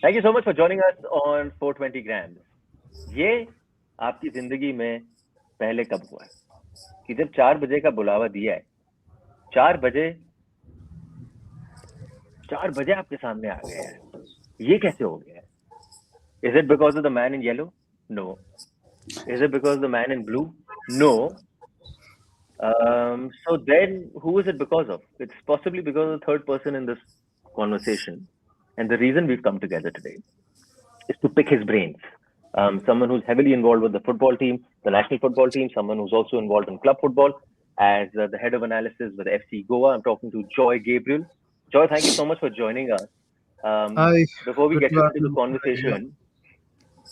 Thank you so much for joining us on 420 grams. ये आपकी जिंदगी में पहले कब हुआ है कि जब 4 बजे का बुलावा दिया है, 4 बजे 4 बजे आपके सामने आ गए हैं? ये कैसे हो गया है? Is it because of the man in yellow? No. Is it because of the man in blue? No. So then, who is it because of? It's possibly because of the third person in this conversation. And the reason we've come together today is to pick his brains. Someone who's heavily involved with the football team, the national football team, someone who's also involved in club football as the head of analysis with FC Goa. I'm talking to Joy Gabriel. Joy, thank you so much for joining us. Hi, Before we good get to have into the you. conversation,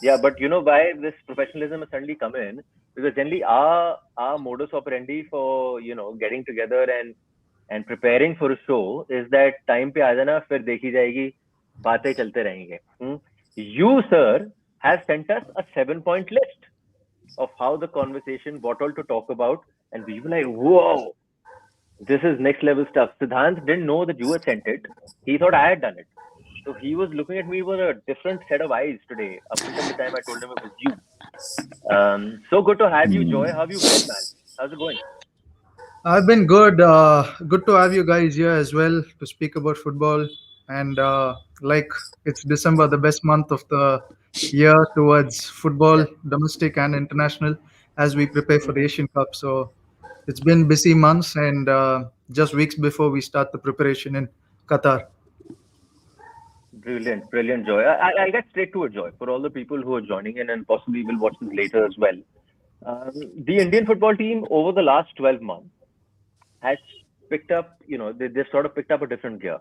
yeah, but you know why this professionalism has suddenly come in? Because generally our modus operandi for getting together and preparing for a show is that time पे आ जाना फिर देखी जाएगी बातें चलते रहेंगे. You sir has sent us a 7-point list of how the conversation, what all to talk about, and we were like, whoa, this is next level stuff. Siddhant didn't know that you had sent it. He thought I had done it. So he was looking at me with a different set of eyes today, up until the time I told him it was you. So good to have you, Joy. How have you been, man? How's it going? I've been good. Good to have you guys here as well to speak about football. And like it's December, the best month of the year towards football, Yeah. domestic and international, as we prepare for the Mm-hmm. Asian Cup. So it's been busy months and just weeks before we start the preparation in Qatar. Brilliant, brilliant, Joy. I'll get straight to it, Joy, for all the people who are joining in and possibly will watch this later as well. The Indian football team over the last 12 months has picked up, they've sort of picked up a different gear.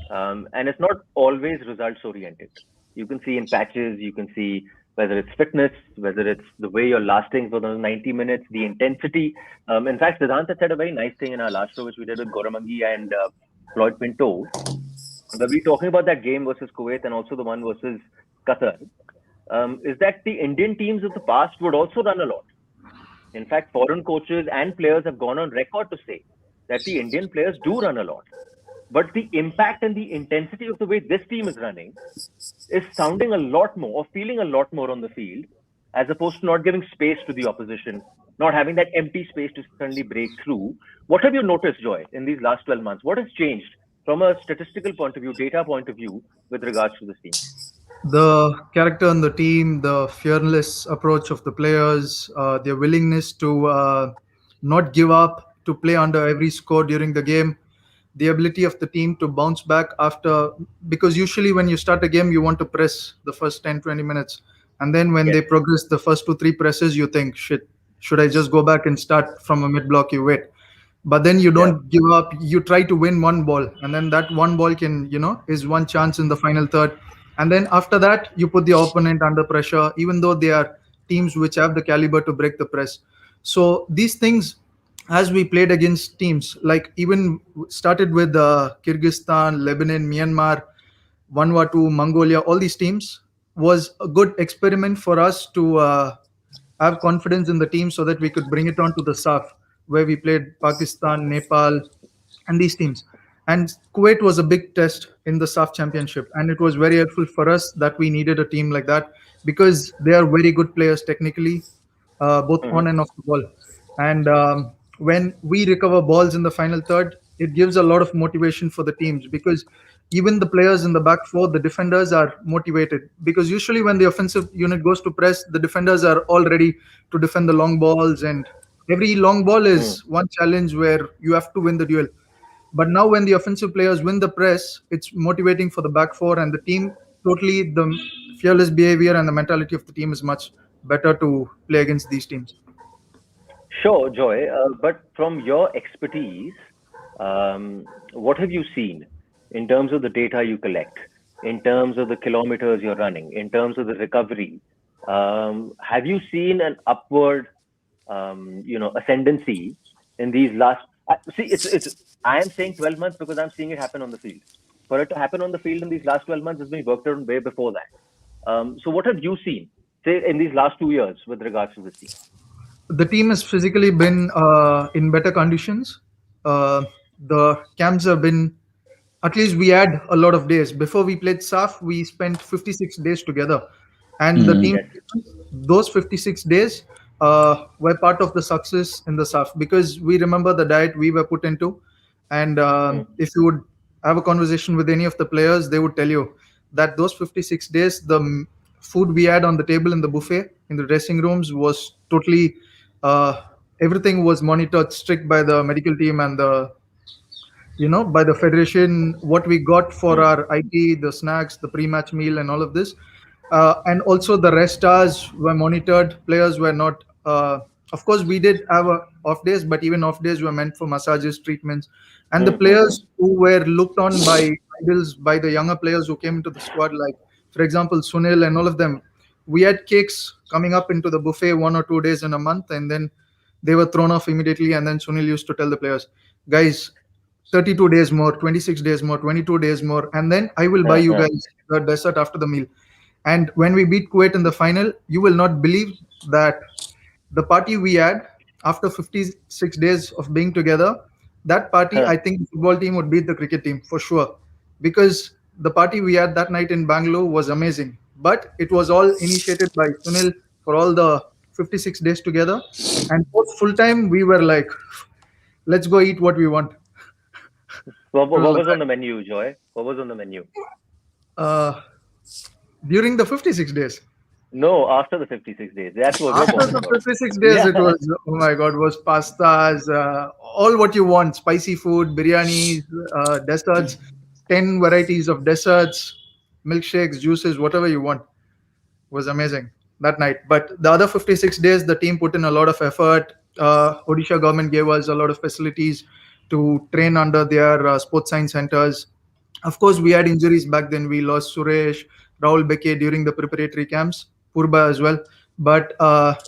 And it's not always results oriented. You can see in patches, you can see whether it's fitness, whether it's the way you're lasting for those 90 minutes, the intensity. In fact, Siddhant had said a very nice thing in our last show, which we did with Goramangi and Floyd Pinto, where we were talking about that game versus Kuwait and also the one versus Qatar, is that the Indian teams of the past would also run a lot. In fact, foreign coaches and players have gone on record to say that the Indian players do run a lot. But the impact and the intensity of the way this team is running is sounding a lot more or feeling a lot more on the field, as opposed to not giving space to the opposition, not having that empty space to suddenly break through. What have you noticed, Joy, in these last 12 months? What has changed from a statistical point of view, data point of view, with regards to this team? The character on the team, the fearless approach of the players, their willingness to not give up, to play under every score during the game, the ability of the team to bounce back after, because usually when you start a game, you want to press the first 10, 20 minutes. And then when Yes. they progress the first two, three presses, you think, shit, should I just go back and start from a mid block? You wait. But then you Yeah. don't give up. You try to win one ball, and then that one ball can, is one chance in the final third. And then after that, you put the opponent under pressure, even though they are teams which have the caliber to break the press. So these things, as we played against teams like even started with Kyrgyzstan, Lebanon, Myanmar, Vanuatu, Mongolia, all these teams, was a good experiment for us to have confidence in the team so that we could bring it on to the SAF, where we played Pakistan, Nepal, and these teams. And Kuwait was a big test in the SAF championship. And it was very helpful for us that we needed a team like that because they are very good players technically, both on Mm-hmm. and off the ball. And when we recover balls in the final third, it gives a lot of motivation for the teams because even the players in the back four, the defenders are motivated because usually when the offensive unit goes to press, the defenders are all ready to defend the long balls, and every long ball is one challenge where you have to win the duel. But now when the offensive players win the press, it's motivating for the back four and the team. Totally, the fearless behavior and the mentality of the team is much better to play against these teams. Sure, Joy. But from your expertise, what have you seen in terms of the data you collect, in terms of the kilometers you're running, in terms of the recovery? Have you seen an upward, ascendancy in these last? See, it's. I am saying 12 months because I'm seeing it happen on the field. For it to happen on the field in these last 12 months has been worked on way before that. So, what have you seen, say, in these last 2 years with regards to this team? The team has physically been in better conditions. The camps have been at least we had a lot of days. Before we played SAF, we spent 56 days together. And the team, Mm. Yes. those 56 days were part of the success in the SAF because we remember the diet we were put into. And Hmm. if you would have a conversation with any of the players, they would tell you that those 56 days, the food we had on the table in the buffet, in the dressing rooms, was totally, uh, everything was monitored strict by the medical team and the, by the federation, what we got for Hmm. our IT, the snacks, the pre-match meal, and all of this. And also the rest hours were monitored. Players were not. Of course, we did have off days, but even off days were meant for massages, treatments, and the Hmm. Hmm. Hmm. players who were looked on by idols, by the younger players who came into the squad, like for example Sunil and all of them. We had cakes coming up into the buffet 1 or 2 days in a month, and then they were thrown off immediately. And then Sunil used to tell the players, guys, 32 days more, 26 days more, 22 days more, and then I will buy you Uh-huh. guys the dessert after the meal. And when we beat Kuwait in the final, you will not believe that the party we had after 56 days of being together, that party, Huh. I think the football team would beat the cricket team for sure. Because the party we had that night in Bangalore was amazing. But it was all initiated by Sunil for all the 56 days together. And post full time, we were like, let's go eat what we want. It was What like was on the that. menu, Joy? What was on the menu? Uh, during the 56 days. No, after the 56 days. That's what we're After talking the about. 56 days, Yeah. it was, oh my God, was pastas, all what you want, spicy food, biryani, desserts, 10 varieties of desserts, milkshakes, juices, whatever you want. Was amazing that night. But the other 56 days, the team put in a lot of effort. Odisha government gave us a lot of facilities to train under their sports science centers. Of course, we had injuries back then. We lost Suresh, Rahul Beke during the preparatory camps, Purba as well. But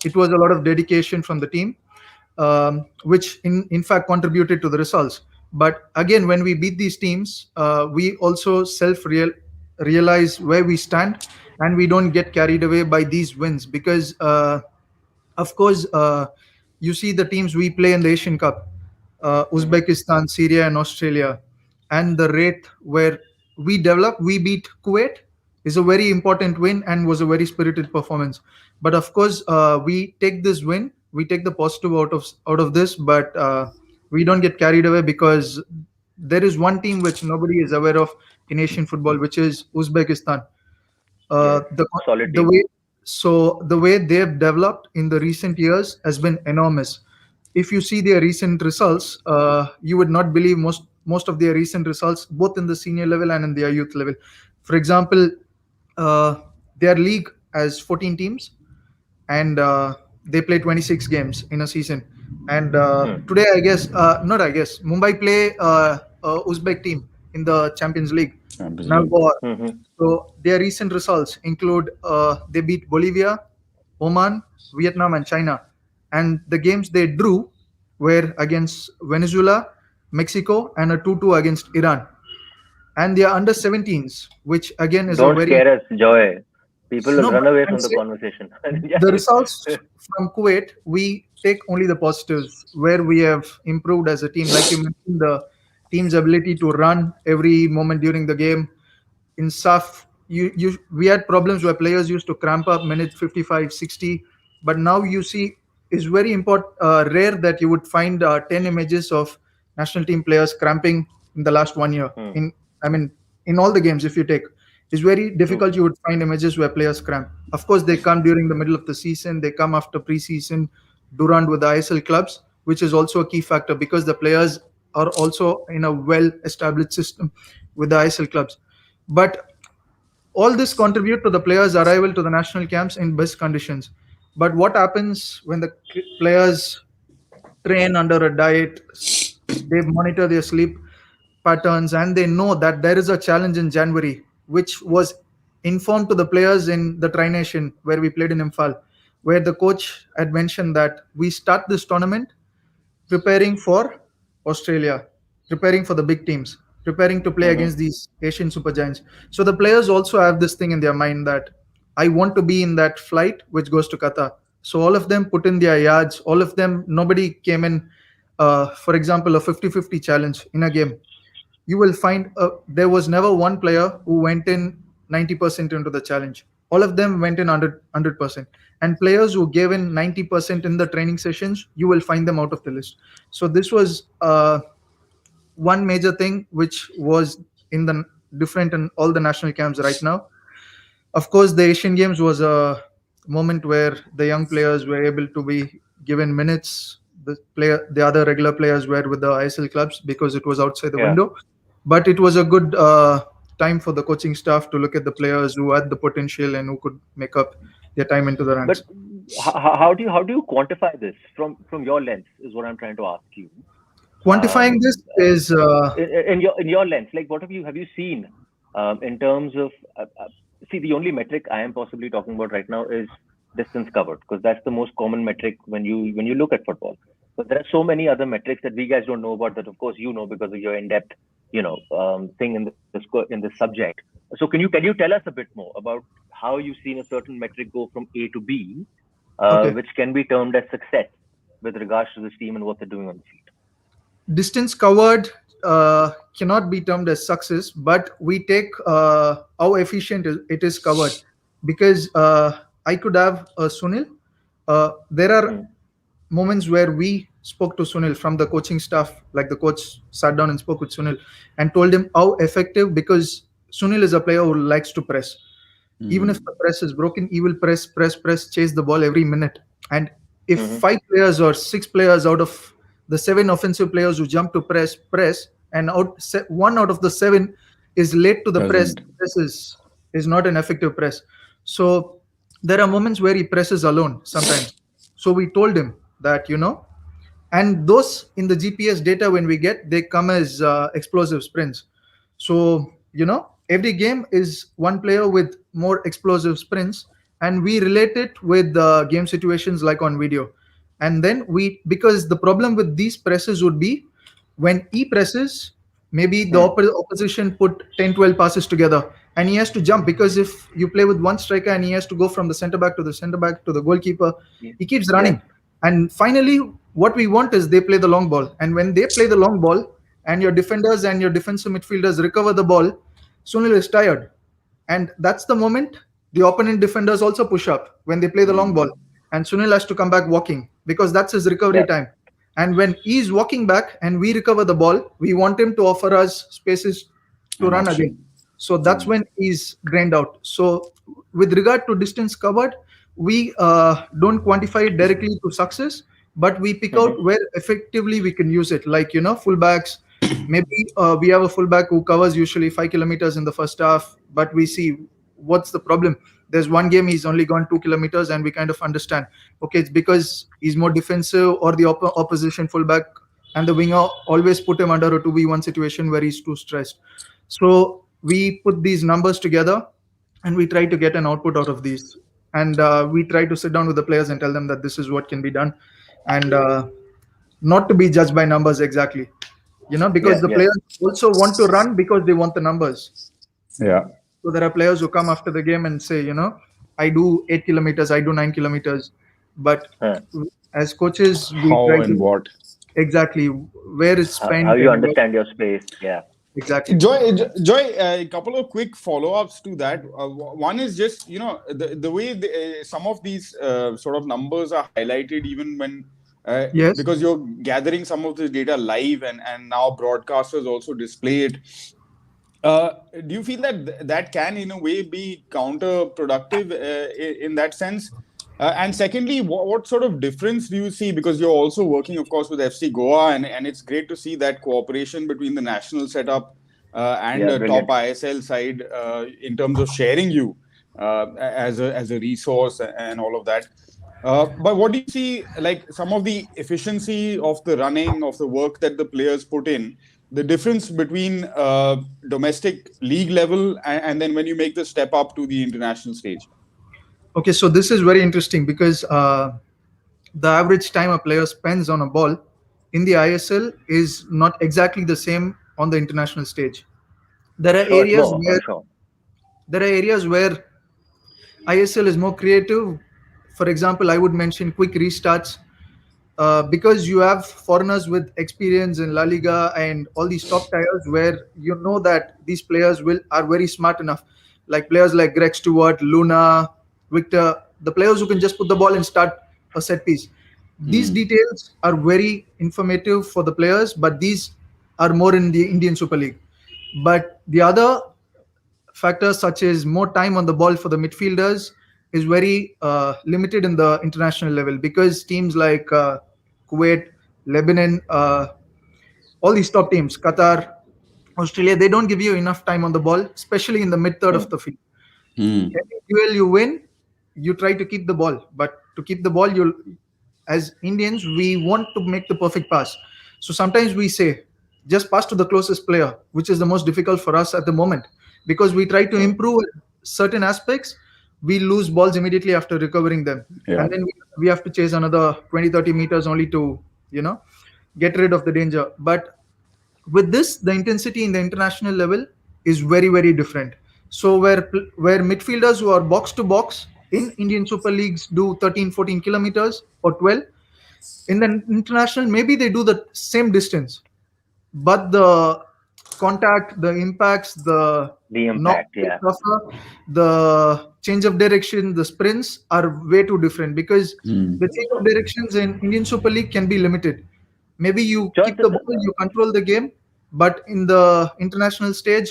it was a lot of dedication from the team, which in fact contributed to the results. But again, when we beat these teams, we also realize where we stand, and we don't get carried away by these wins because of course, you see the teams we play in the Asian Cup, Hmm. Uzbekistan, Syria, and Australia, and the rate where we beat Kuwait is a very important win and was a very spirited performance. But of course, we take this win, we take the positive out of this, but we don't get carried away because there is one team which nobody is aware of in Asian football, which is Uzbekistan. uh, Yes. the Solid the team. way the way they've developed in the recent years has been enormous. If you see their recent results, you would not believe most of their recent results, both in the senior level and in their youth level. For example, uh, their league has 14 teams, and they play 26 games in a season. And Hmm. today, I guess, not I guess, Mumbai play Uzbek team in the Champions League. Champions League. Now, Hmm. so their recent results include they beat Bolivia, Oman, Vietnam, and China. And the games they drew were against Venezuela, Mexico, and a 2-2 against Iran. And they are under 17s, which again is a Don't very scare us, Joy. People will no, run but away I'm from the saying conversation. Yeah. the results from Kuwait, we take only the positives where we have improved as a team. Like you mentioned, the team's ability to run every moment during the game. In SAF, we had problems where players used to cramp up minute 55, 60. But now you see it's very important, rare that you would find 10 images of national team players cramping in the last 1 year. Hmm. I mean, in all the games, if you take, it's very True. difficult. You would find images where players cramp. Of course, they come during the middle of the season. They come after preseason, Durand with the ISL clubs, which is also a key factor because the players are also in a well-established system with the ISL clubs. But all this contribute to the players' arrival to the national camps in best conditions. But what happens when the players train under a diet, they monitor their sleep patterns, and they know that there is a challenge in January, which was informed to the players in the Tri Nation where we played in Imphal, where the coach had mentioned that we start this tournament preparing for Australia, preparing for the big teams, preparing to play Hmm. against these Asian super giants. So the players also have this thing in their mind that I want to be in that flight which goes to Qatar. So all of them put in their yards. All of them, nobody came in, for example, a 50-50 challenge in a game. you will find there was never one player who went in 90% into the challenge. All of them went in 100%. And players who gave in 90% in the training sessions, you will find them out of the list. So this was one major thing which was in the different in all the national camps right now. Of course, the Asian Games was a moment where the young players were able to be given minutes. The other regular players were with the ISL clubs because it was outside the Yeah. window. But it was a good time for the coaching staff to look at the players who had the potential and who could make up their time into the But ranks. how do you quantify this from your lens is what I'm trying to ask you. Quantifying Um, this is in your lens, like what have you seen in terms of see, the only metric I am possibly talking about right now is distance covered, because that's the most common metric when you look at football. But there are so many other metrics that we guys don't know about, that of course you know because of your in-depth thing in this subject. So can you tell us a bit more about how you've seen a certain metric go from A to B, okay. which can be termed as success with regards to this team and what they're doing on the field? Distance covered cannot be termed as success, but we take how efficient it is covered. Because I could have Sunil. There are Hmm. moments where we spoke to Sunil from the coaching staff, like the coach sat down and spoke with Sunil and told him how effective, because Sunil is a player who likes to press. Even if the press is broken, he will press, chase the ball every minute. And if Mm-hmm. 5 players or 6 players out of the 7 offensive players who jump to press, and one out of the 7 is late to the press, Doesn't. press is not an effective press. So there are moments where he presses alone sometimes. So we told him that, and those in the GPS data when we get, they come as explosive sprints. So every game is one player with more explosive sprints, and we relate it with game situations like on video. And then because the problem with these presses would be when he presses, maybe the Hmm. opposition put 10, 12 passes together, and he has to jump, because if you play with one striker and he has to go from the center back to the center back to the goalkeeper, Ye- he keeps Yes. running. And finally, what we want is they play the long ball. And when they play the long ball and your defenders and your defensive midfielders recover the ball, Sunil is tired. And that's the moment the opponent defenders also push up when they play the long ball. And Sunil has to come back walking because that's his recovery Yeah. time. And when he's walking back and we recover the ball, we want him to offer us spaces to An run again. option. So that's when he's drained out. So, with regard to distance covered, we don't quantify it directly to success, but we pick Mm-hmm. out where effectively we can use it. Like, fullbacks, maybe we have a fullback who covers usually 5 kilometers in the first half, but we see what's the problem. There's one game he's only gone 2 kilometers, and we kind of understand, okay, it's because he's more defensive, or the opposition fullback and the winger always put him under a 2v1 situation where he's too stressed. So we put these numbers together and we try to get an output out of these. And we try to sit down with the players and tell them that this is what can be done, and not to be judged by numbers exactly. Because Yeah. the Yeah. players also want to run because they want the numbers. Yeah. So there are players who come after the game and say, I do 8 kilometers, I do 9 kilometers. But Huh. as coaches, we How try and to what? exactly where it's How spent you and understand your space? Yeah. exactly. Joy, a couple of quick follow-ups to that. One is just, the way some of these sort of numbers are highlighted, even when Yes. because you're gathering some of this data live, and now broadcasters also display it. Do you feel that that can, in a way, be counterproductive in that sense? And secondly, what sort of difference do you see? Because you're also working, of course, with FC Goa, and it's great to see that cooperation between the national setup and Yeah. the top Brilliant. ISL side in terms of sharing you as a resource and all of that. But what do you see, like some of the efficiency of the running of the work that the players put in, the difference between domestic league level and then when you make the step up to the international stage? Okay, so this is very interesting because the average time a player spends on a ball in the ISL is not exactly the same on the international stage. There are Sure, it's areas more. where I'm sure. ISL is more creative. For example, I would mention quick restarts. because you have foreigners with experience in La Liga and all these top tiers, where you know that these players will are very smart enough, like players like Greg Stewart, Luna, Victor, the players who can just put the ball and start a set piece. These details are very informative for the players, but these are more in the Indian Super League. But the other factors, such as more time on the ball for the midfielders, is very limited in the international level, because teams like Kuwait, Lebanon, all these top teams, Qatar, Australia, they don't give you enough time on the ball, especially in the mid third of the field. Every duel you win, you try to keep the ball, but to keep the ball, you, as Indians, we want to make the perfect pass. So sometimes we say, just pass to the closest player, which is the most difficult for us at the moment, because we try to improve certain aspects, we lose balls immediately after recovering them. Yeah. And then we have to chase another 20-30 meters only to, get rid of the danger. But with this, the intensity in the international level is very, very different. So where midfielders who are box to box in Indian Super Leagues do 13, 14 kilometers or 12, in the international, maybe they do the same distance, but the contact, the impacts, the The knock, impact, yeah. the change of direction, the sprints are way too different, because the change of directions in Indian Super League can be limited. Maybe you Joy, keep the ball, you control the game, but in the international stage,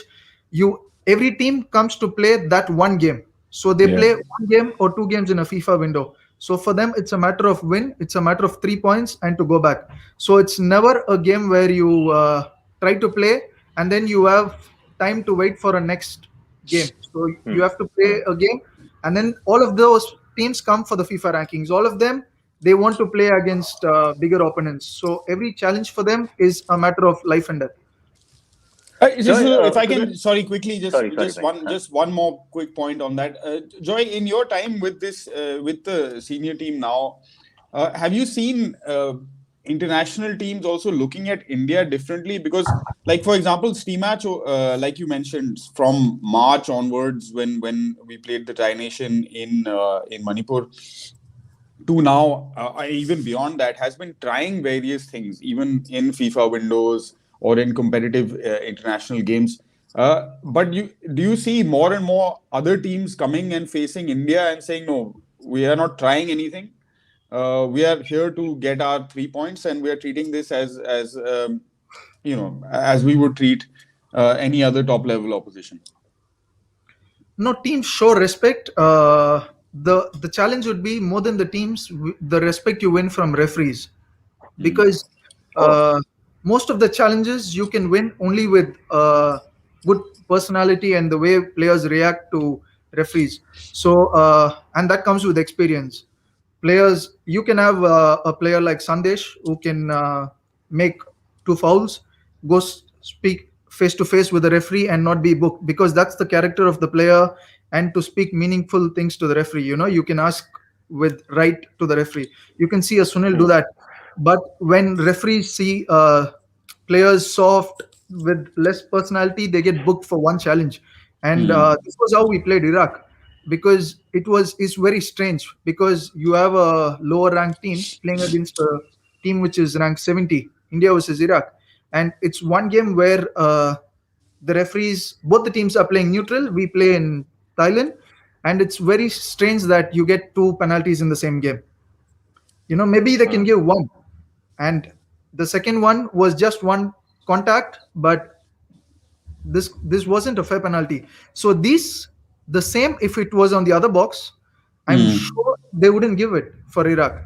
every team comes to play that one game. So they play one game or two games in a FIFA window. So for them, it's a matter of win, it's a matter of 3 points and to go back. So it's never a game where you try to play and then you have time to wait for a next game. So you have to play a game, and then all of those teams come for the FIFA rankings. All of them, they want to play against bigger opponents. So every challenge for them is a matter of life and death. If I so can, that- sorry, quickly, Sorry, Venkat. just one more quick point on that. Joy, in your time with this, with the senior team now, have you seen international teams also looking at India differently? Because, like for example, Steamatch, like you mentioned, from March onwards, when we played the Tri Nation in Manipur, to now, even beyond that, has been trying various things, even in FIFA windows or in competitive international games. But do you see more and more other teams coming and facing India and saying, no, we are not trying anything. We are here to get our 3 points, and we are treating this as as we would treat any other top level opposition. No, teams show respect. The challenge would be more than the teams, the respect you win from referees, because most of the challenges you can win only with good personality and the way players react to referees. So and that comes with experience. Players, you can have a player like Sandesh who can make two fouls, speak face to face with the referee and not be booked, because that's the character of the player, and to speak meaningful things to the referee. You can ask with right to the referee. You can see a Sunil do that. But when referees see players soft with less personality, they get booked for one challenge. And this was how we played Iraq, because it's very strange, because you have a lower ranked team playing against a team which is ranked 70, India versus Iraq, and it's one game where the referees, both the teams are playing neutral. We play in Thailand, and it's very strange that you get two penalties in the same game. Maybe they can give one, and the second one was just one contact, but this wasn't a fair penalty. So the same, if it was on the other box, I'm sure they wouldn't give it for Iraq.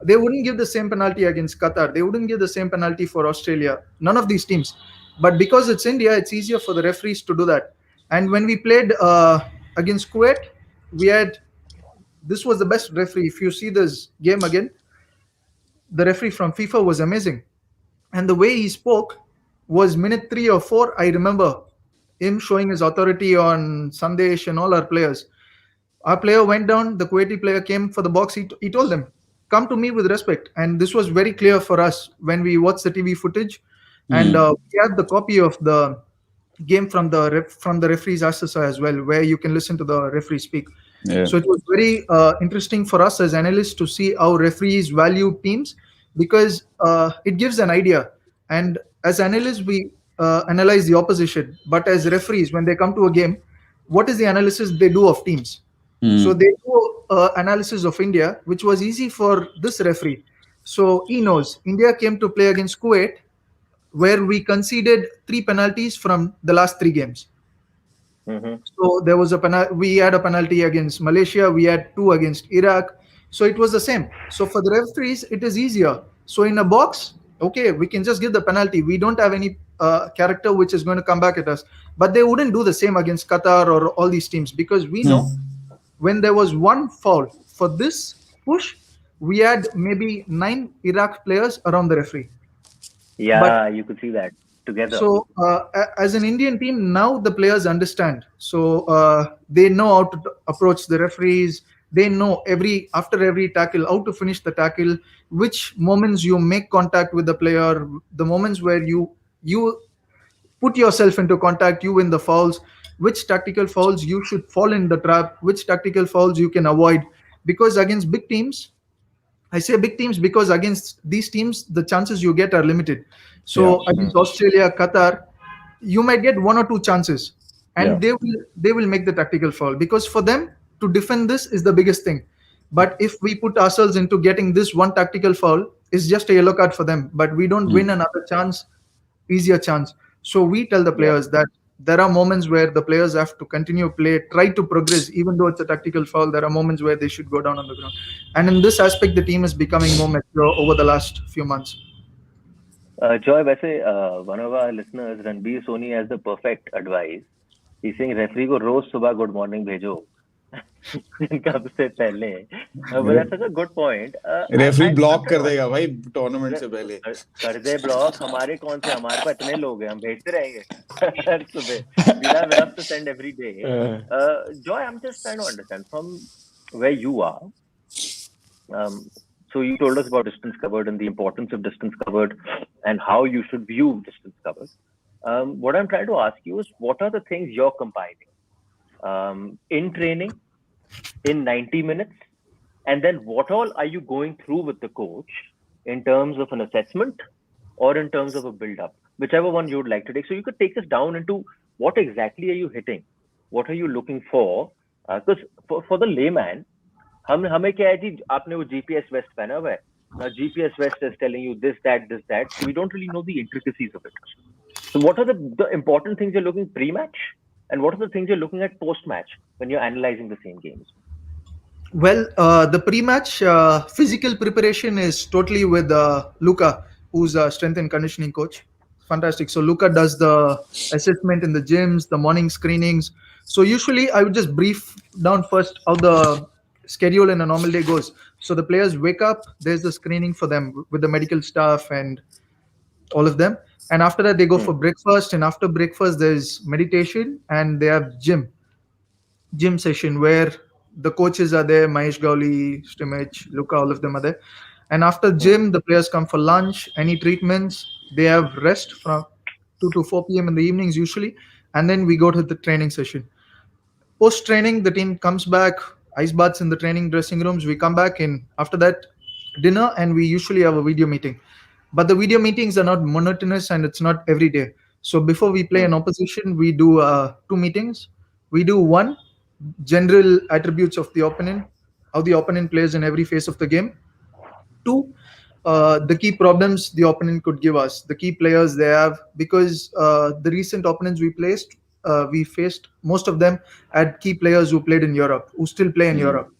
They wouldn't give the same penalty against Qatar. They wouldn't give the same penalty for Australia. None of these teams. But because it's India, it's easier for the referees to do that. And when we played against Kuwait, this was the best referee. If you see this game again, the referee from FIFA was amazing. And the way he spoke was minute 3 or 4. I remember him showing his authority on Sandesh and all our players. Our player went down, the Kuwaiti player came for the box. He told them, come to me with respect. And this was very clear for us when we watched the TV footage. And we have the copy of the game from the referee's assessor as well, where you can listen to the referee speak. Yeah. So it was very interesting for us as analysts to see how referees value teams, because it gives an idea. And as analysts, we analyze the opposition. But as referees, when they come to a game, what is the analysis they do of teams? So Hmm. they do analysis of India, which was easy for this referee. So he knows India came to play against Kuwait, where we conceded three penalties from the last three games. Mm-hmm. So there was a we had a penalty against Malaysia, we had two against Iraq. So it was the same. So for the referees, it is easier. So in a box, okay, we can just give the penalty. We don't have any character which is going to come back at us. But they wouldn't do the same against Qatar or all these teams, because we know Hmm. when there was one foul for this push, we had maybe 9 Iraq players around the referee. But Yeah, you could see that together. so, as an Indian team, now the players understand. So they know how to approach the referees. They know after every tackle how to finish the tackle, which moments you make contact with the player, the moments where you put yourself into contact, you win the fouls, which tactical fouls you should fall in the trap, which tactical fouls you can avoid. Because against big teams, I say big teams because against these teams, the chances you get are limited. Yeah. So against Mm-hmm. Australia, Qatar, you might get one or two chances, Yeah. and they will make the tactical foul, because for them to defend this is the biggest thing. But if we put ourselves into getting this one tactical foul, it's just a yellow card for them. But we don't win Hmm. another chance, easier chance. So we tell the Yep. players that there are moments where the players have to continue play, try to progress, even though it's a tactical foul. There are moments where they should go down on the ground. And in this aspect, the team is becoming more mature over the last few months. Joy, वैसे one of our listeners, Ranbir Soni, has the perfect advice. He's saying referee को रोज सुबह good morning भेजो कब से पहले. But that's such a good point. Referee I'm block trying कर to देगा भाई टूर्नामेंट से पहले. कर दे ब्लॉक. हमारे कौन से, हमारे पास इतने लोग हैं, हम भेजते रहेंगे हर सुबह. We'll have enough to send every day. Joy, I'm just trying to understand from where you are. So you told us about distance covered and the importance of distance covered and how you should view distance covered. What I'm trying to ask you is, what are the things you're compiling in training in 90 minutes, and then what all are you going through with the coach in terms of an assessment or in terms of a build-up, whichever one you would like to take. So you could take us down into what exactly are you hitting, what are you looking for, because for the layman, हमें क्या है जी, आपने वो GPS West पहना हुआ है. Now GPS West is telling you this, that. So we don't really know the intricacies of it. So what are the important things you're looking pre-match, and what are the things you're looking at post-match when you're analyzing the same games? Well, the pre-match physical preparation is totally with Luca, who's a strength and conditioning coach. Fantastic. So Luca does the assessment in the gyms, the morning screenings. So usually I would just brief down first how the schedule in a normal day goes. So the players wake up, there's the screening for them with the medical staff and all of them. And after that, they go for breakfast. And after breakfast, there's meditation and they have gym session where the coaches are there, Mahesh Gauli, Stimich, Luka, all of them are there. And after gym, the players come for lunch, any treatments. They have rest from 2 to 4 p.m. in the evenings usually. And then we go to the training session. Post training, the team comes back, ice baths in the training dressing rooms. We come back in after that dinner, and we usually have a video meeting. But the video meetings are not monotonous and it's not every day. So before we play an opposition, we do two meetings. We do one, general attributes of the opponent, how the opponent plays in every phase of the game. Two, the key problems the opponent could give us, the key players they have, because the recent opponents we faced, most of them had key players who played in Europe, who still play in Europe.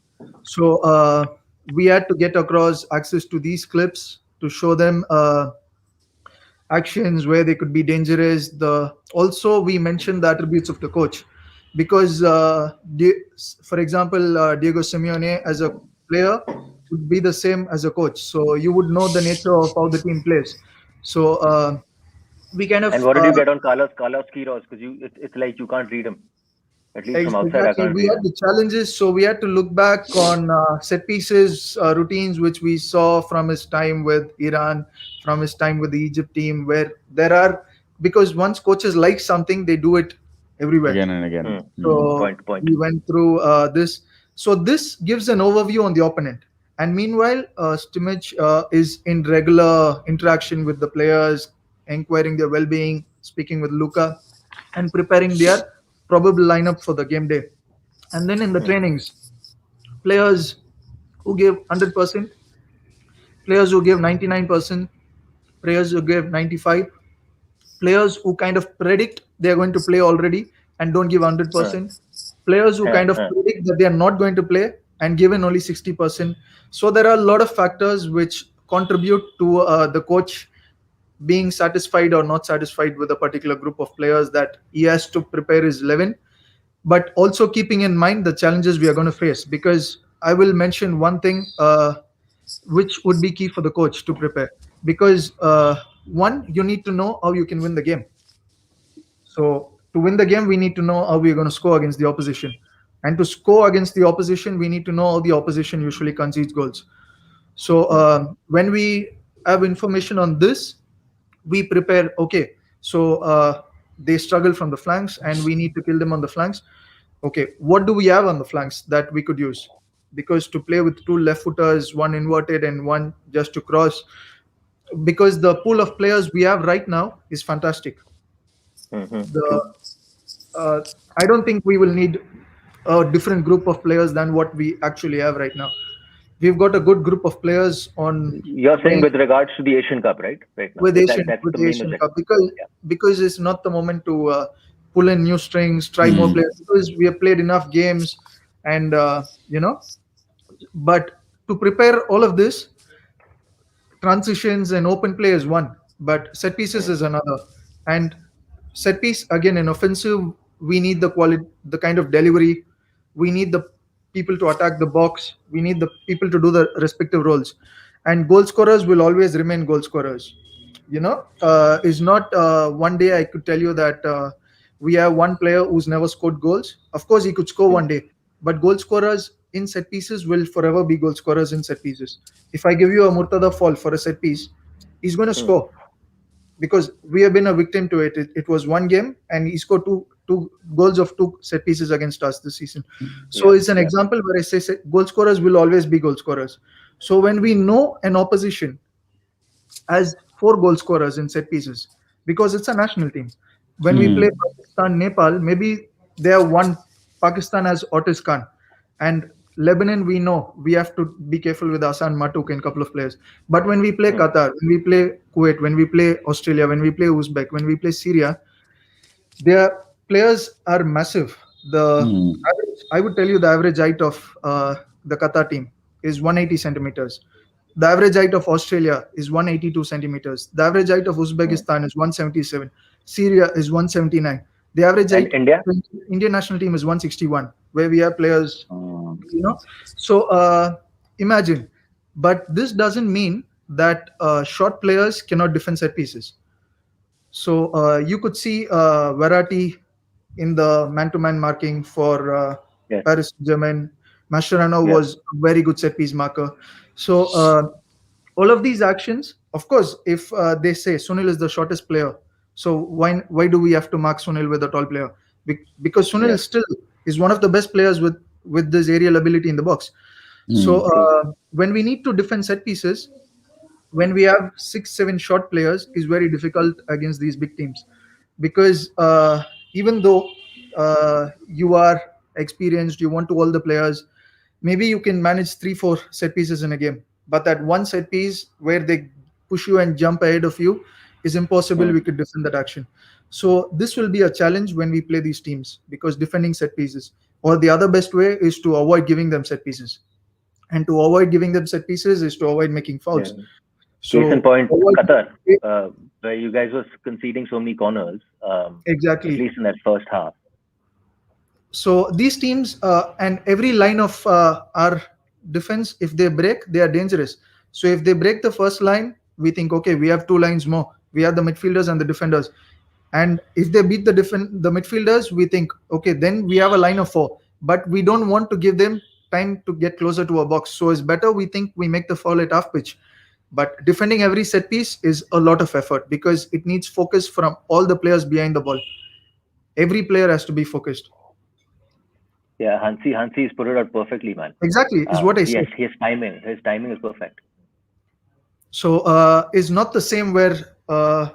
So we had to get across access to these clips to show them actions where they could be dangerous. The also we mentioned the attributes of the coach, because for example, Diego Simeone as a player would be the same as a coach, so you would know the nature of how the team plays. So we kind And of what did you get on Carlos Queiroz? Because it's like you can't read him. At least from outside, I Exactly. can't We read had him. the challenges, so we had to look back on set pieces, routines, which we saw from his time with Iran, from his time with the Egypt team, where there are, because once coaches like something, they do it everywhere. Again and again. So Point. we went through this. So this gives an overview on the opponent. And meanwhile, Stimich is in regular interaction with the players, inquiring their well-being, speaking with Luca, and preparing their probable lineup for the game day. And then in the trainings, players who give 100%, players who give 99%, players who give 95, players who kind of predict they're going to play already and don't give 100%, players who kind of predict that they are not going to play and given only 60%. So there are a lot of factors which contribute to the coach being satisfied or not satisfied with a particular group of players that he has to prepare his 11, but also keeping in mind the challenges we are going to face. Because I will mention one thing which would be key for the coach to prepare. Because one, you need to know how you can win the game. So to win the game, we need to know how we're going to score against the opposition. And to score against the opposition, we need to know how the opposition usually concedes goals. So when we have information on this, we prepare, okay, so they struggle from the flanks and we need to kill them on the flanks. Okay, what do we have on the flanks that we could use? Because to play with two left footers, one inverted and one just to cross, because the pool of players we have right now is fantastic. I don't think we will need a different group of players than what we actually have right now. We've got a good group of players on. You're saying with regards to the Asian Cup, right? Right now. With Asian, that's with the the main Asian objective. Cup, because it's not the moment to pull in new strings, try more players, because we have played enough games, and but to prepare all of this, transitions and open play is one, but set pieces is another. And set piece again in offensive, we need the quality, the kind of delivery, we need the people to attack the box, we need the people to do the respective roles. And goal scorers will always remain goal scorers. Is not one day I could tell you that we have one player who's never scored goals. Of course he could score one day, but goal scorers in set pieces will forever be goal scorers in set pieces. If I give you a Murtada fall for a set piece, he's going to score, because we have been a victim to it. It was one game and he scored two goals of two set pieces against us this season. So it's an example where I say goal scorers will always be goal scorers. So when we know an opposition as 4 goal scorers in set pieces, because it's a national team, when we play Pakistan, Nepal, maybe they have one. Pakistan has Otis Khan, and Lebanon, we know we have to be careful with Hassan Matuk and a couple of players. But when we play Qatar, when we play Kuwait, when we play Australia, when we play Uzbek, when we play Syria, their players are massive. I would tell you the average height of the Qatar team is 180 centimeters. The average height of Australia is 182 centimeters. The average height of Uzbekistan is 177. Syria is 179. The average height of the Indian national team is 161, where we have players, So imagine, but this doesn't mean that short players cannot defend set pieces. So you could see Verratti in the man-to-man marking for Paris Saint-Germain. Mascherano was a very good set piece marker. So all of these actions, of course, if they say Sunil is the shortest player, so why do we have to mark Sunil with a tall player? Because Sunil still is one of the best players with this aerial ability in the box. So when we need to defend set pieces, when we have 6-7 short players, is very difficult against these big teams, because even though you are experienced, you want to hold the players, maybe you can manage 3-4 set pieces in a game, but that one set piece where they push you and jump ahead of you is impossible. We could defend that action. So this will be a challenge when we play these teams, because defending set pieces, or the other best way is to avoid giving them set pieces, and to avoid giving them set pieces is to avoid making fouls. So, case in point, Qatar, where you guys were conceding so many corners, exactly, at least in that first half. So these teams and every line of our defense, if they break, they are dangerous. So if they break the first line, we think, okay, we have 2 lines more. We have the midfielders and the defenders. And if they beat the midfielders, we think, okay, then we have a line of 4. But we don't want to give them time to get closer to a box. So it's better, we think, we make the foul at half pitch. But defending every set piece is a lot of effort, because it needs focus from all the players behind the ball. Every player has to be focused. Yeah, Hansi's put it out perfectly, man. Exactly, is what I Yes, said. his timing is perfect. So is not the same where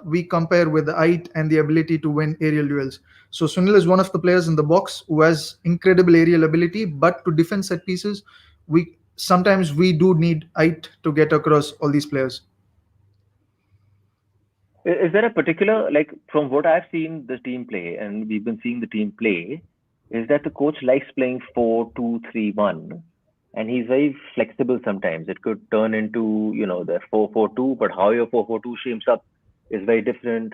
we compare with the height and the ability to win aerial duels. So Sunil is one of the players in the box who has incredible aerial ability, but to defend set pieces, we sometimes we do need height to get across all these players. Is there a particular, like, from what I've seen the team play, and we've been seeing the team play, is that the coach likes playing 4-2-3-1, and he's very flexible sometimes. It could turn into, the 4-4-2, but how your 4-4-2 shapes up is very different.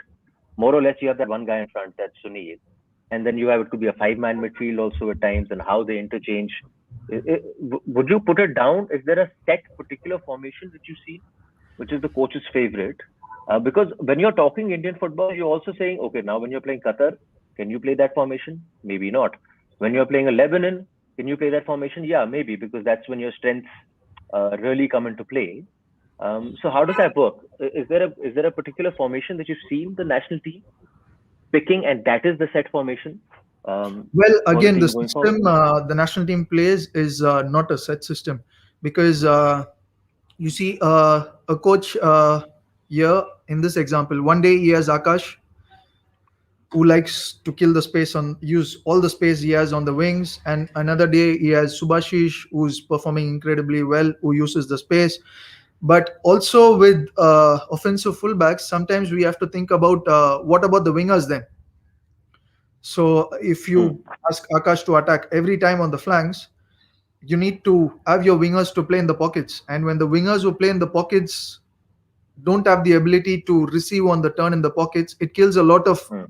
More or less, you have that one guy in front, that's Sunil, and then you have it could be a five-man midfield also at times, and how they interchange. Would you put it down? Is there a set particular formation which you see, which is the coach's favorite? Because when you're talking Indian football, you're also saying, okay, now when you're playing Qatar, can you play that formation? Maybe not. When you're playing a Lebanon, can you play that formation? Yeah, maybe, because that's when your strengths really come into play. So how does that work? Is there a particular formation that you've seen the national team picking, and that is the set formation Well, for the again, the team going forward? system the national team plays is not a set system because you see a coach here in this example. One day he has Akash who likes to kill the space on use all the space he has on the wings, and another day he has Subhashish who's performing incredibly well, who uses the space. But also with offensive fullbacks, sometimes we have to think about what about the wingers then. So if Hmm. you ask Akash to attack every time on the flanks, you need to have your wingers to play in the pockets. And when the wingers who play in the pockets don't have the ability to receive on the turn in the pockets, it kills a lot of, Hmm.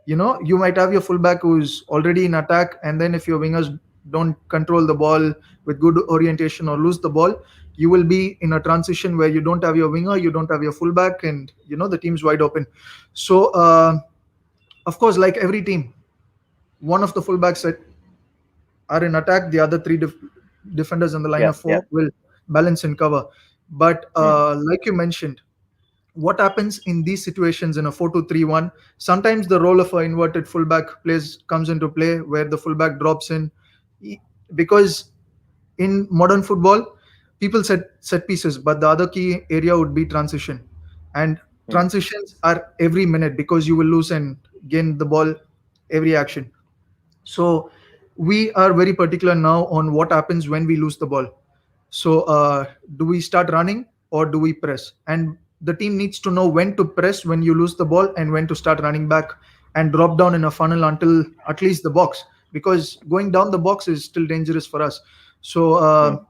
you might have your fullback who's already in attack, and then if your wingers don't control the ball with good orientation or lose the ball, you will be in a transition where you don't have your winger, you don't have your fullback, and the team's wide open. So of course, like every team, one of the fullbacks are in attack, the other three defenders in the line Yeah, of yeah. four will balance and cover. But Hmm. like you mentioned, what happens in these situations in a 4-2-3-1? Sometimes the role of an inverted fullback plays comes into play where the fullback drops in, E- because in modern football, people set pieces, but the other key area would be transition, and Hmm. transitions are every minute because you will lose and gain the ball every action. So we are very particular now on what happens when we lose the ball. So do we start running or do we press? And the team needs to know when to press when you lose the ball and when to start running back and drop down in a funnel until at least the box, because going down the box is still dangerous for us. So Hmm.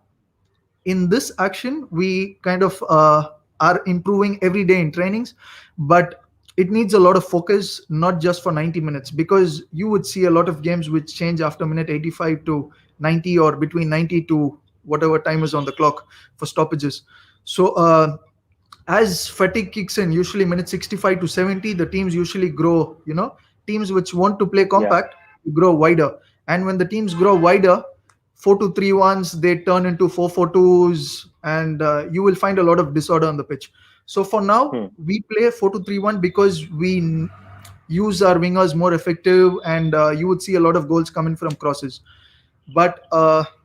in this action we kind of are improving every day in trainings, but it needs a lot of focus, not just for 90 minutes, because you would see a lot of games which change after minute 85 to 90, or between 90 to whatever time is on the clock for stoppages. So as fatigue kicks in, usually minute 65 to 70, the teams usually grow, teams which want to play Yeah. compact grow wider. And when the teams grow wider, 4-2-3-1s, they turn into 4-4-2s, and you will find a lot of disorder on the pitch. So for now, Hmm. we play 4-2-3-1 because we use our wingers more effective, and you would see a lot of goals coming from crosses. But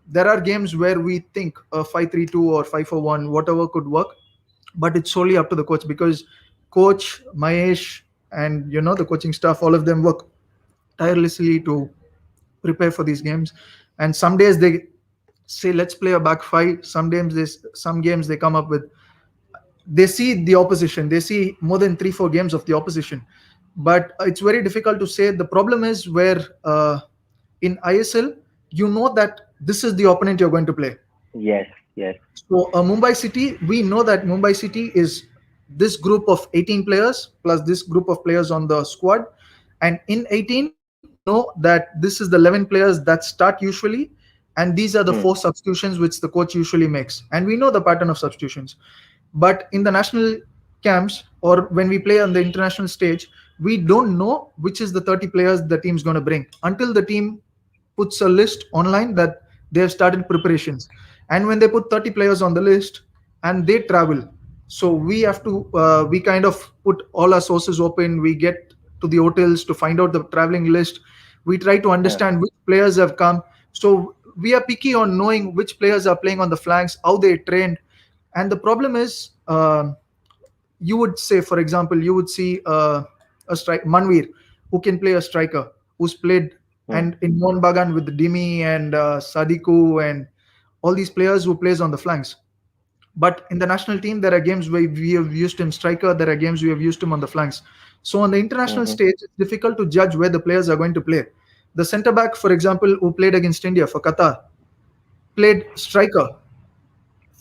there are games where we think 5-3-2 or 5-4-1, whatever could work, but it's solely up to the coach, because coach Mahesh and the coaching staff, all of them work tirelessly to prepare for these games. And some days they say let's play a back five. Some games they come up with, they see the opposition, they see more than 3-4 games of the opposition, but it's very difficult to say. The problem is where in ISL you know that this is the opponent you're going to play. Yes, yes. So Mumbai City, we know that Mumbai City is this group of 18 players plus this group of players on the squad. And in 18, we know that this is the 11 players that start usually, and these are the Hmm. 4 substitutions which the coach usually makes. And we know the pattern of substitutions. But in the national camps or when we play on the international stage, we don't know which is the 30 players the team's going to bring until the team puts a list online that they have started preparations. And when they put 30 players on the list and they travel, so we have to we kind of put all our sources open, we get to the hotels to find out the traveling list, we try to Yeah. understand which players have come. So we are picky on knowing which players are playing on the flanks, how they trained. And the problem is, you would say, for example, you would see a strike Manveer, who can play a striker, who's played Hmm. and in Mohun Bagan with Dimi and Sadiku and all these players who plays on the flanks. But in the national team, there are games where we have used him striker. There are games we have used him on the flanks. So on the international Mhm. stage, it's difficult to judge where the players are going to play. The centre back, for example, who played against India for Qatar, played striker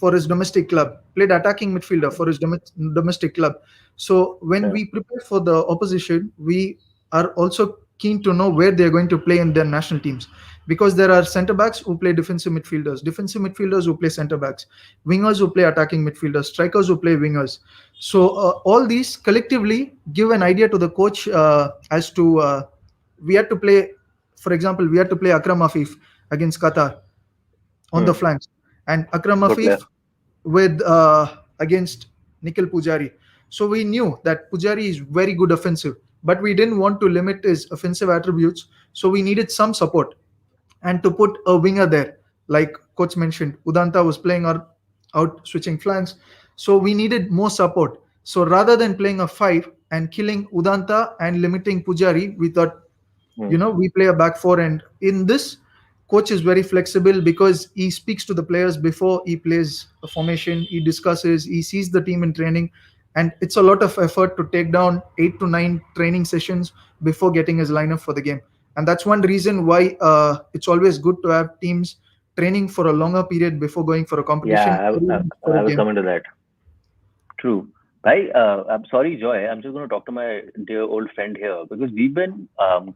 for his domestic club, played attacking midfielder for his domestic club. So when Yeah. we prepare for the opposition, we are also keen to know where they are going to play in their national teams, because there are centre backs who play defensive midfielders who play centre backs, wingers who play attacking midfielders, strikers who play wingers. So all these collectively give an idea to the coach as to we had to play. For example, we had to play Akram Afif against Qatar on the Hmm. flanks, and Akram Good player. Afif with against Nikhil Pujari. So we knew that Pujari is very good offensive, but we didn't want to limit his offensive attributes. So we needed some support, and to put a winger there, like coach mentioned, Udanta was playing out switching flanks. So we needed more support. So rather than playing a five and killing Udanta and limiting Pujari, we thought, Hmm. we play a back four. And in this, coach is very flexible because he speaks to the players before he plays a formation. He discusses, he sees the team in training, and it's a lot of effort to take down 8 to 9 training sessions before getting his lineup for the game. And that's one reason why it's always good to have teams training for a longer period before going for a competition Yeah, or even for I a was game. coming to that. True. Bhai, I'm sorry, Joy. I'm just going to talk to my dear old friend here because we've been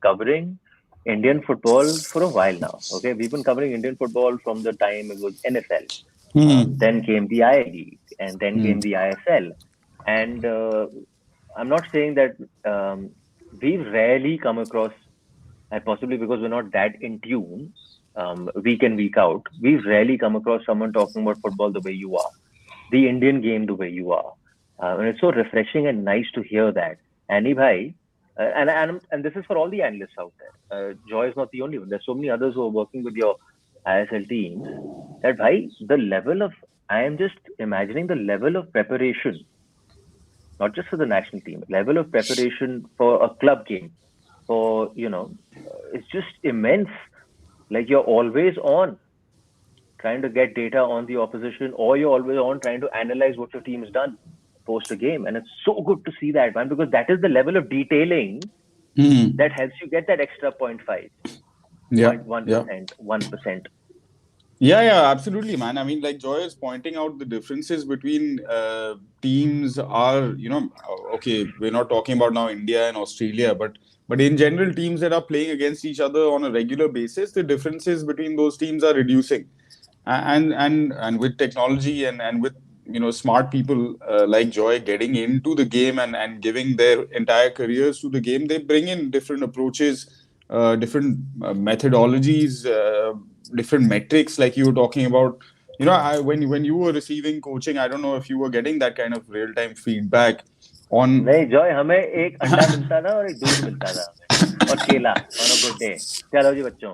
covering Indian football for a while now. Okay, we've been covering Indian football from the time it was NFL. Hmm. Then came the I League, and then Hmm. came the ISL. And I'm not saying that we've rarely come across, and possibly because we're not that in tune, week in, week out, we've rarely come across someone talking about football the way you are, the Indian game the way you are. And it's so refreshing and nice to hear that. Annie bhai, and this is for all the analysts out there. Joy is not the only one. There's so many others who are working with your ISL teams. That bhai, the level of I am just imagining the level of preparation, not just for the national team, level of preparation for a club game, for it's just immense. Like you're always on trying to get data on the opposition, or you're always on trying to analyze what your team's done post a game. And it's so good to see that, man, because that is the level of detailing Hmm. that helps you get that extra 0.5, Yeah. Yeah. 1%, 1%. Yeah, yeah, absolutely, man. I mean, like Joy is pointing out the differences between teams are, okay, we're not talking about now India and Australia, but in general, teams that are playing against each other on a regular basis, the differences between those teams are reducing. And with technology and with smart people like Joy getting into the game and giving their entire careers to the game, they bring in different approaches, different methodologies, different metrics, like you were talking about. When you were receiving coaching, I don't know if you were getting that kind of real time feedback on. नहीं Joy हमें एक अंडा मिलता था और एक दूध मिलता था हमें और केला on a good day. चलो जी बच्चों.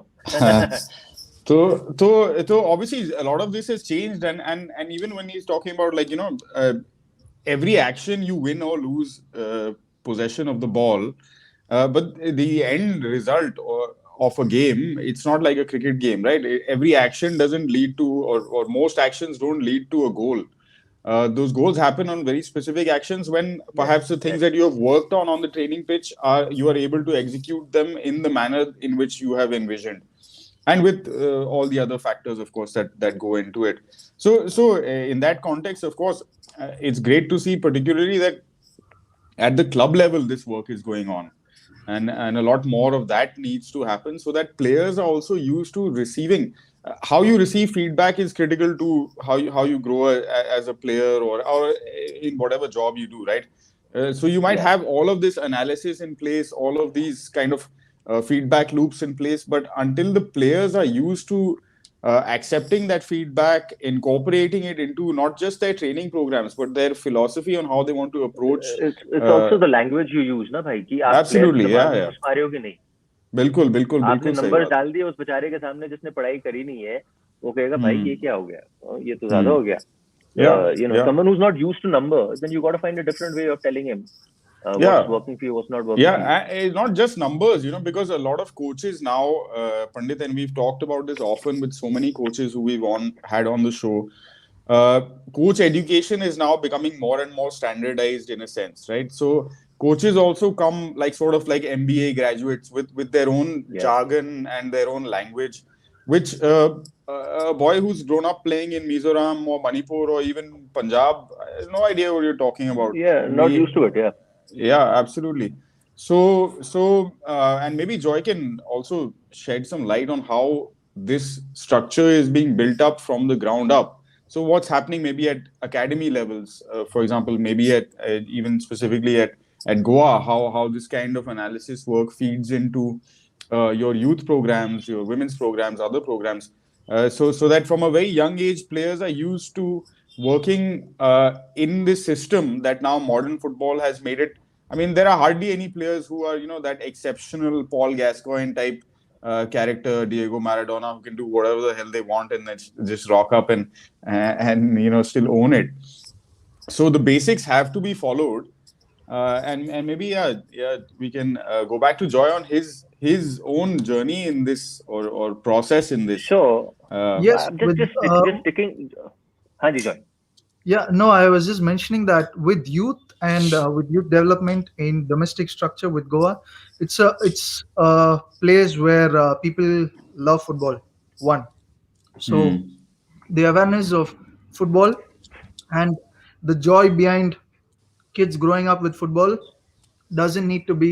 So obviously a lot of this has changed, and even when he's talking about, like, every action you win or lose possession of the ball, but the end result of a game, it's not like a cricket game, right? Every action doesn't lead to, or most actions don't lead to a goal. Those goals happen on very specific actions when Yes, perhaps the things yes. that you have worked on the training pitch are you are able to execute them in the manner in which you have envisioned, and with all the other factors, of course, that go into it. So in that context, of course, it's great to see, particularly that at the club level this work is going on, and a lot more of that needs to happen, so that players are also used to receiving. How you receive feedback is critical to how you grow as a player, or in whatever job you do, right? So you might Yeah. have all of this analysis in place, all of these kind of feedback loops in place, but until the players are used to accepting that feedback, incorporating it into not just their training programs, but their philosophy on how they want to approach. It's Uh, also the language you use, ना भाई कि आप players से Absolutely, जबान yeah, में yeah. घुस पा रहे हो कि नहीं. बिल्कुल बिल्कुल आपने बिल्कुल सही नंबर बात। डाल दिए उस बेचारे के सामने जिसने पढ़ाई करी नहीं है, वो कहेगा भाई ये हम्म क्या हो गया, ये तो ज्यादा हम्म हो गया. yeah yeah Someone who's not used to numbers, then you got to find a different way of telling him what's yeah working for you, what's not working Yeah, for you. it's not just numbers, because a lot of coaches now, Pandit, and we've talked about this often with so many coaches who we've had on the show. Uh, Coach education is now becoming more and more standardized in a sense, right? So coaches also come like sort of like MBA graduates with their own Yeah. jargon and their own language, which a boy who's grown up playing in Mizoram or Manipur or even Punjab has no idea what you're talking about. Yeah, not used to it. Yeah. Yeah, absolutely. And maybe Joy can also shed some light on how this structure is being built up from the ground up. So, what's happening maybe at academy levels, for example, maybe at even specifically at Goa, how this kind of analysis work feeds into your youth programs, your women's programs, other programs. So that from a very young age, players are used to working in this system that now modern football has made it. I mean, there are hardly any players who are, that exceptional Paul Gascoigne type character, Diego Maradona, who can do whatever the hell they want and then just rock up and still own it. So the basics have to be followed, and maybe we can go back to Joy on his own journey in this or process in this. Sure. Yes, Just sticking. Hanji, Joy. yeah, no, I was just mentioning that with youth and with youth development in domestic structure with Goa, it's a place where people love football. One, so Hmm. the awareness of football and the joy behind kids growing up with football doesn't need to be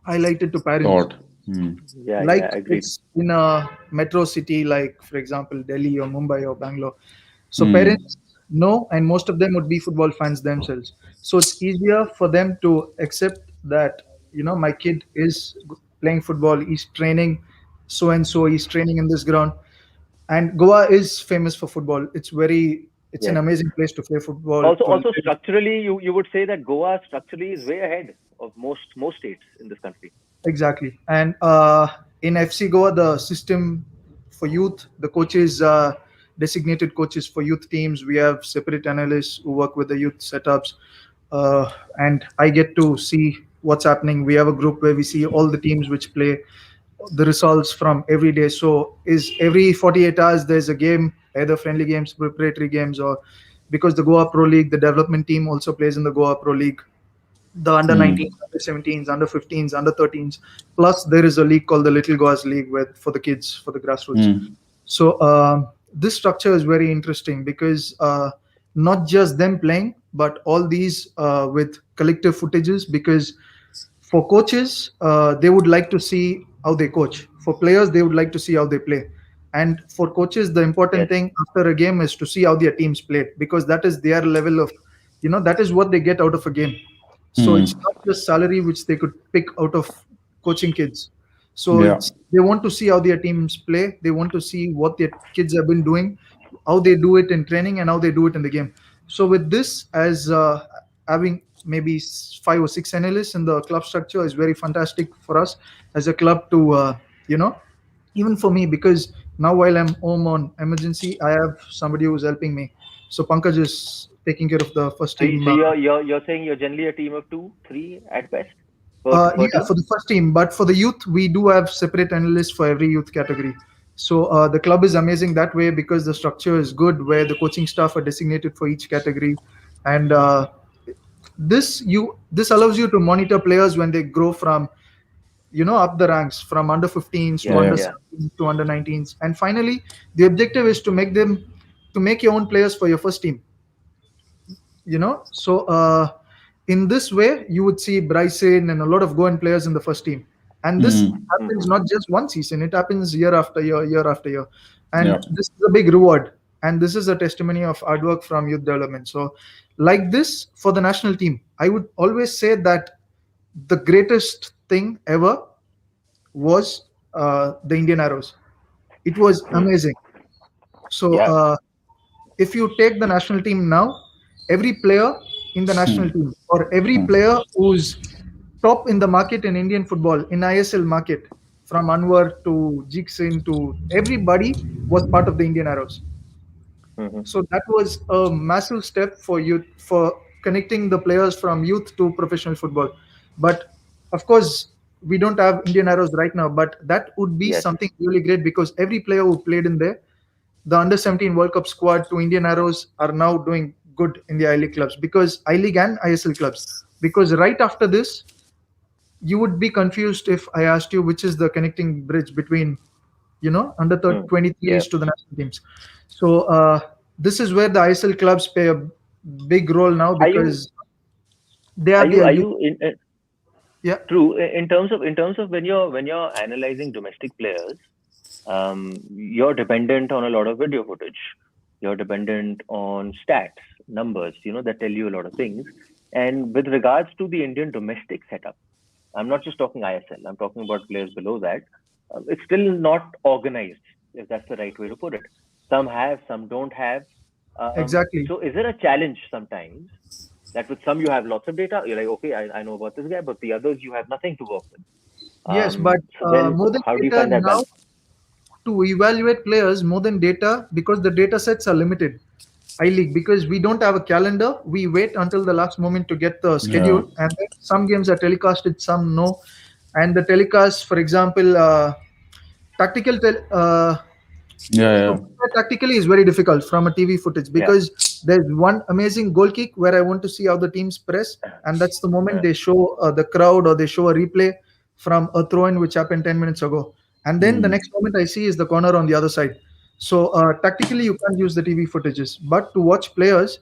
highlighted to parents Thought. Hmm. Yeah, like yeah, agreed. it's in a metro city like for example Delhi or Mumbai or Bangalore. So Hmm. parents know, and most of them would be football fans themselves, so it's easier for them to accept that my kid is playing football, he's training so and so, he's training in this ground. And Goa is famous for football. It's an Yes. amazing place to play football Also, to also live. structurally, you would say that Goa structurally is way ahead of most states in this country. Exactly. And in FC Goa, the system for youth, the coaches, designated coaches for youth teams, we have separate analysts who work with the youth setups. And I get to see what's happening. We have a group where we see all the teams which play, the results from every day. So, is every 48 hours there's a game, either friendly games, preparatory games, or because the Goa Pro League, the development team also plays in the Goa Pro League, the under Hmm. 19s, under 17s, under 15s, under 13s. Plus, there is a league called the Little Goas League with for the kids, for the grassroots. Hmm. So this structure is very interesting because not just them playing, but all these with collective footages. Because for coaches, they would like to see how they coach. For players, they would like to see how they play. And for coaches, the important Yes. thing after a game is to see how their teams played, because that is their level of, that is what they get out of a game. So Hmm. it's not just salary which they could pick out of coaching kids. So Yeah. it's they want to see how their teams play. They want to see what their kids have been doing, how they do it in training, and how they do it in the game. So with this, as having maybe 5 or 6 analysts in the club structure is very fantastic for us as a club to even for me, because now while I'm home on emergency, I have somebody who's helping me. So Pankaj is taking care of the first So, team. so you're saying you're generally a team of two, three at best per Yeah, team. for the first team, but for the youth, we do have separate analysts for every youth category. So the club is amazing that way because the structure is good, where the coaching staff are designated for each category, and this allows you to monitor players when they grow from up the ranks from under 15s to Yeah, under Yeah. yeah. 17s to under 19s, and finally the objective is to make your own players for your first team. So in this way you would see Bryson and a lot of Goan players in the first team, and this Hmm. happens not just one season, it happens year after year, year after year, and Yeah. this is a big reward, and this is a testimony of hard work from youth development. So like this, for the national team, I would always say that the greatest thing ever was the Indian Arrows. It was Hmm. amazing. So Yeah. if you take the national team now, every player in the national Hmm. team or every Hmm. player who's top in the market in Indian football in ISL market, from Anwar to Jigsin to everybody was part of the Indian Arrows. Mm-hmm. So that was a massive step for youth, for connecting the players from youth to professional football. But of course, we don't have Indian Arrows right now, but that would be Yes. something really great because every player who played in there, the under 17 World Cup squad to Indian Arrows are now doing good in the I League clubs, because I League and ISL clubs. Because right after this, you would be confused if I asked you which is the connecting bridge between, under Yeah. 23s to the national teams. So this is where the ISL clubs play a big role now, Are you because they are are you their are youth. you Yeah, true in terms of when you're analyzing domestic players, you're dependent on a lot of video footage. You're dependent on stats, numbers, that tell you a lot of things. And with regards to the Indian domestic setup, I'm not just talking ISL. I'm talking about players below that. It's still not organized, if that's the right way to put it. Some have, some don't have. exactly. So is there a challenge sometimes that with some you have lots of data? You're like, okay, I know about this guy, but the others you have nothing to work with. Yes, but So then more than how do you data find that now, balance? to evaluate players more than data, because the data sets are limited. I League, because we don't have a calendar, we wait until the last moment to get the Yeah. schedule, and then some games are telecasted, some no. And the telecast, for example, tactical tel- uh, Yeah. to Yeah. compare tactically is very difficult from a TV footage, Yeah. because there's one amazing goal kick where I want to see how the teams press, and that's the moment Yeah. they show the crowd, or they show a replay from a throw-in which happened 10 minutes ago, and then the Mm. next moment I see is the corner on the other side. So tactically you can't use the TV footages, but to watch players,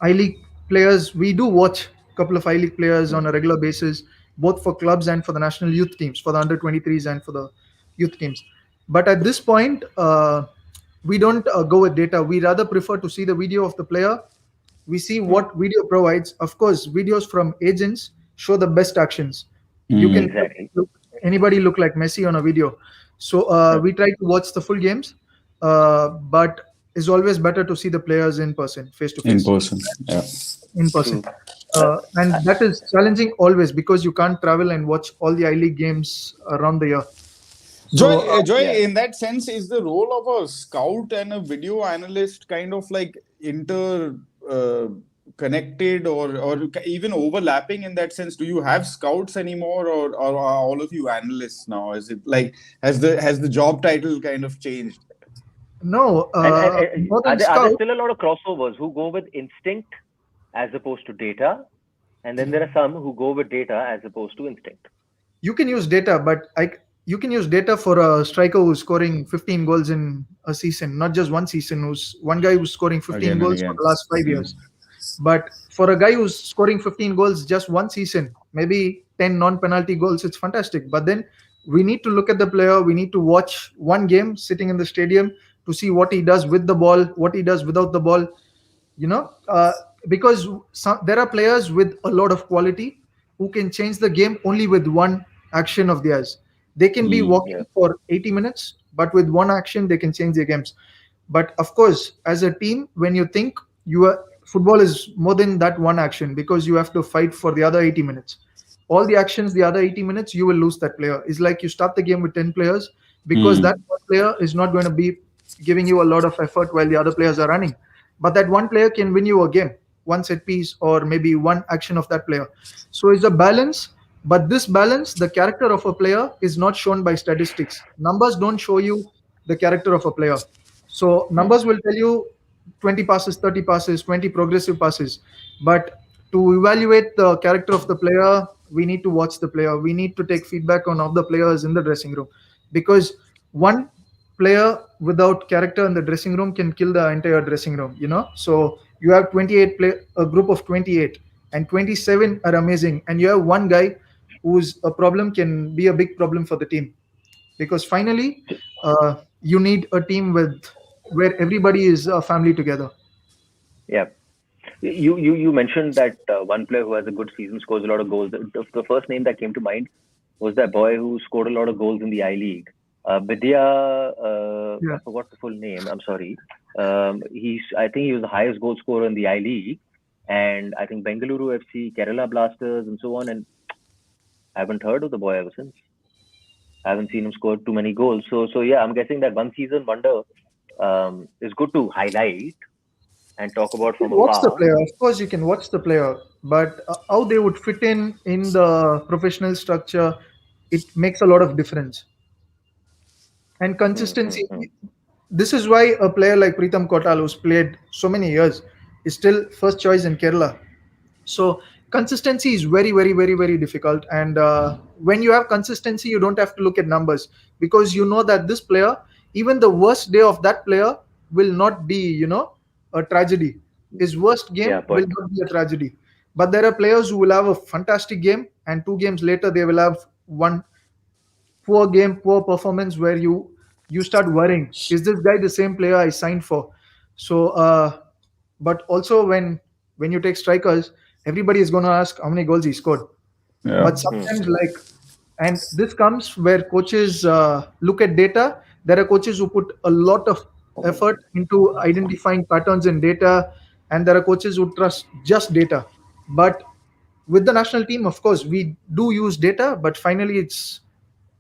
I League players, we do watch a couple of I League players on a regular basis, both for clubs and for the national youth teams, for the under 23s and for the youth teams. But at this point, we don't go with data. We rather prefer to see the video of the player. We see Mm. what video provides. Of course, videos from agents show the best actions. You can Mm. Exactly. look, anybody look like Messi on a video. So Yeah. we try to watch the full games, but it's always better to see the players in person, face to In face, person. Yeah. in person. True. Uh, And that is challenging always, because you can't travel and watch all the I League games around the year. Joy, So Joy, yeah. in that sense, is the role of a scout and a video analyst kind of like connected, or even overlapping in that sense? Do you have scouts anymore, or are all of you analysts now? Is it like has the job title kind of changed? no, And more are than there scout, still a lot of crossovers who go with instinct as opposed to data? And then there are some who go with data as opposed to instinct. you can use data, but you can use data for a striker who's scoring 15 goals in a season, not just one season. Who's one guy who's scoring 15 Again and goals for again. the last 5 years. But for a guy who's scoring 15 goals just one season, maybe 10 non-penalty goals, it's fantastic. But then we need to look at the player. We need to watch one game sitting in the stadium to see what he does with the ball, what he does without the ball, you know uh, because there are players with a lot of quality who can change the game only with one action of theirs. They can be Mm. Yeah. walking for 80 minutes, but with one action they can change their games. But of course, as a team, when you think, you are football is more than that one action, because you have to fight for the other 80 minutes. All the actions, the other 80 minutes, you will lose that player. It's like you start the game with 10 players, because that Mm. one player is not going to be giving you a lot of effort while the other players are running. But that one player can win you a game, one set piece, or maybe one action of that player. So it's a balance. But this balance, the character of a player is not shown by statistics. Numbers don't show you the character of a player. So Mm. numbers will tell you 20 passes, 30 passes, 20 progressive passes. But to evaluate the character of the player, we need to watch the player. We need to take feedback on all the players in the dressing room, because one player without character in the dressing room can kill the entire dressing room. So you have 28 play a group of 28, and 27 are amazing, and you have one guy who's a problem, can be a big problem for the team. Because finally, you need a team with where everybody is a family together. Yeah. You mentioned that one player who has a good season scores a lot of goals. The first name that came to mind was that boy who scored a lot of goals in the I League. Vidya, Yeah. I forgot the full name. I'm sorry. I think he was the highest goal scorer in the I League, and I think Bengaluru FC, Kerala Blasters, and so on. And I haven't heard of the boy ever since. I haven't seen him score too many goals. So yeah, I'm guessing that one season wonder is good to highlight and talk about from Watch the afar. player. Of course, you can watch the player, but how they would fit in the professional structure, it makes a lot of difference. And Hmm, hmm, consistency. hmm, This is why a player like Pritam Kotal, who's played so many years, is still first choice in Kerala. So consistency is very, very, very, very difficult. And when you have consistency, you don't have to look at numbers, because you know that this player, even the worst day of that player will not be, a tragedy. His worst yeah, game will but not be a tragedy. But there are players who will have a fantastic game, and 2 games later they will have one poor game, poor performance, where you start worrying, is this guy the same player I signed for? So but also when you take strikers, everybody is going to ask how many goals he scored. Yeah. But hmm, sometimes, like, and this comes where coaches look at data. There are coaches who put a lot of effort into identifying patterns in data, and there are coaches who trust just data. But with the national team, of course, we do use data, but finally it's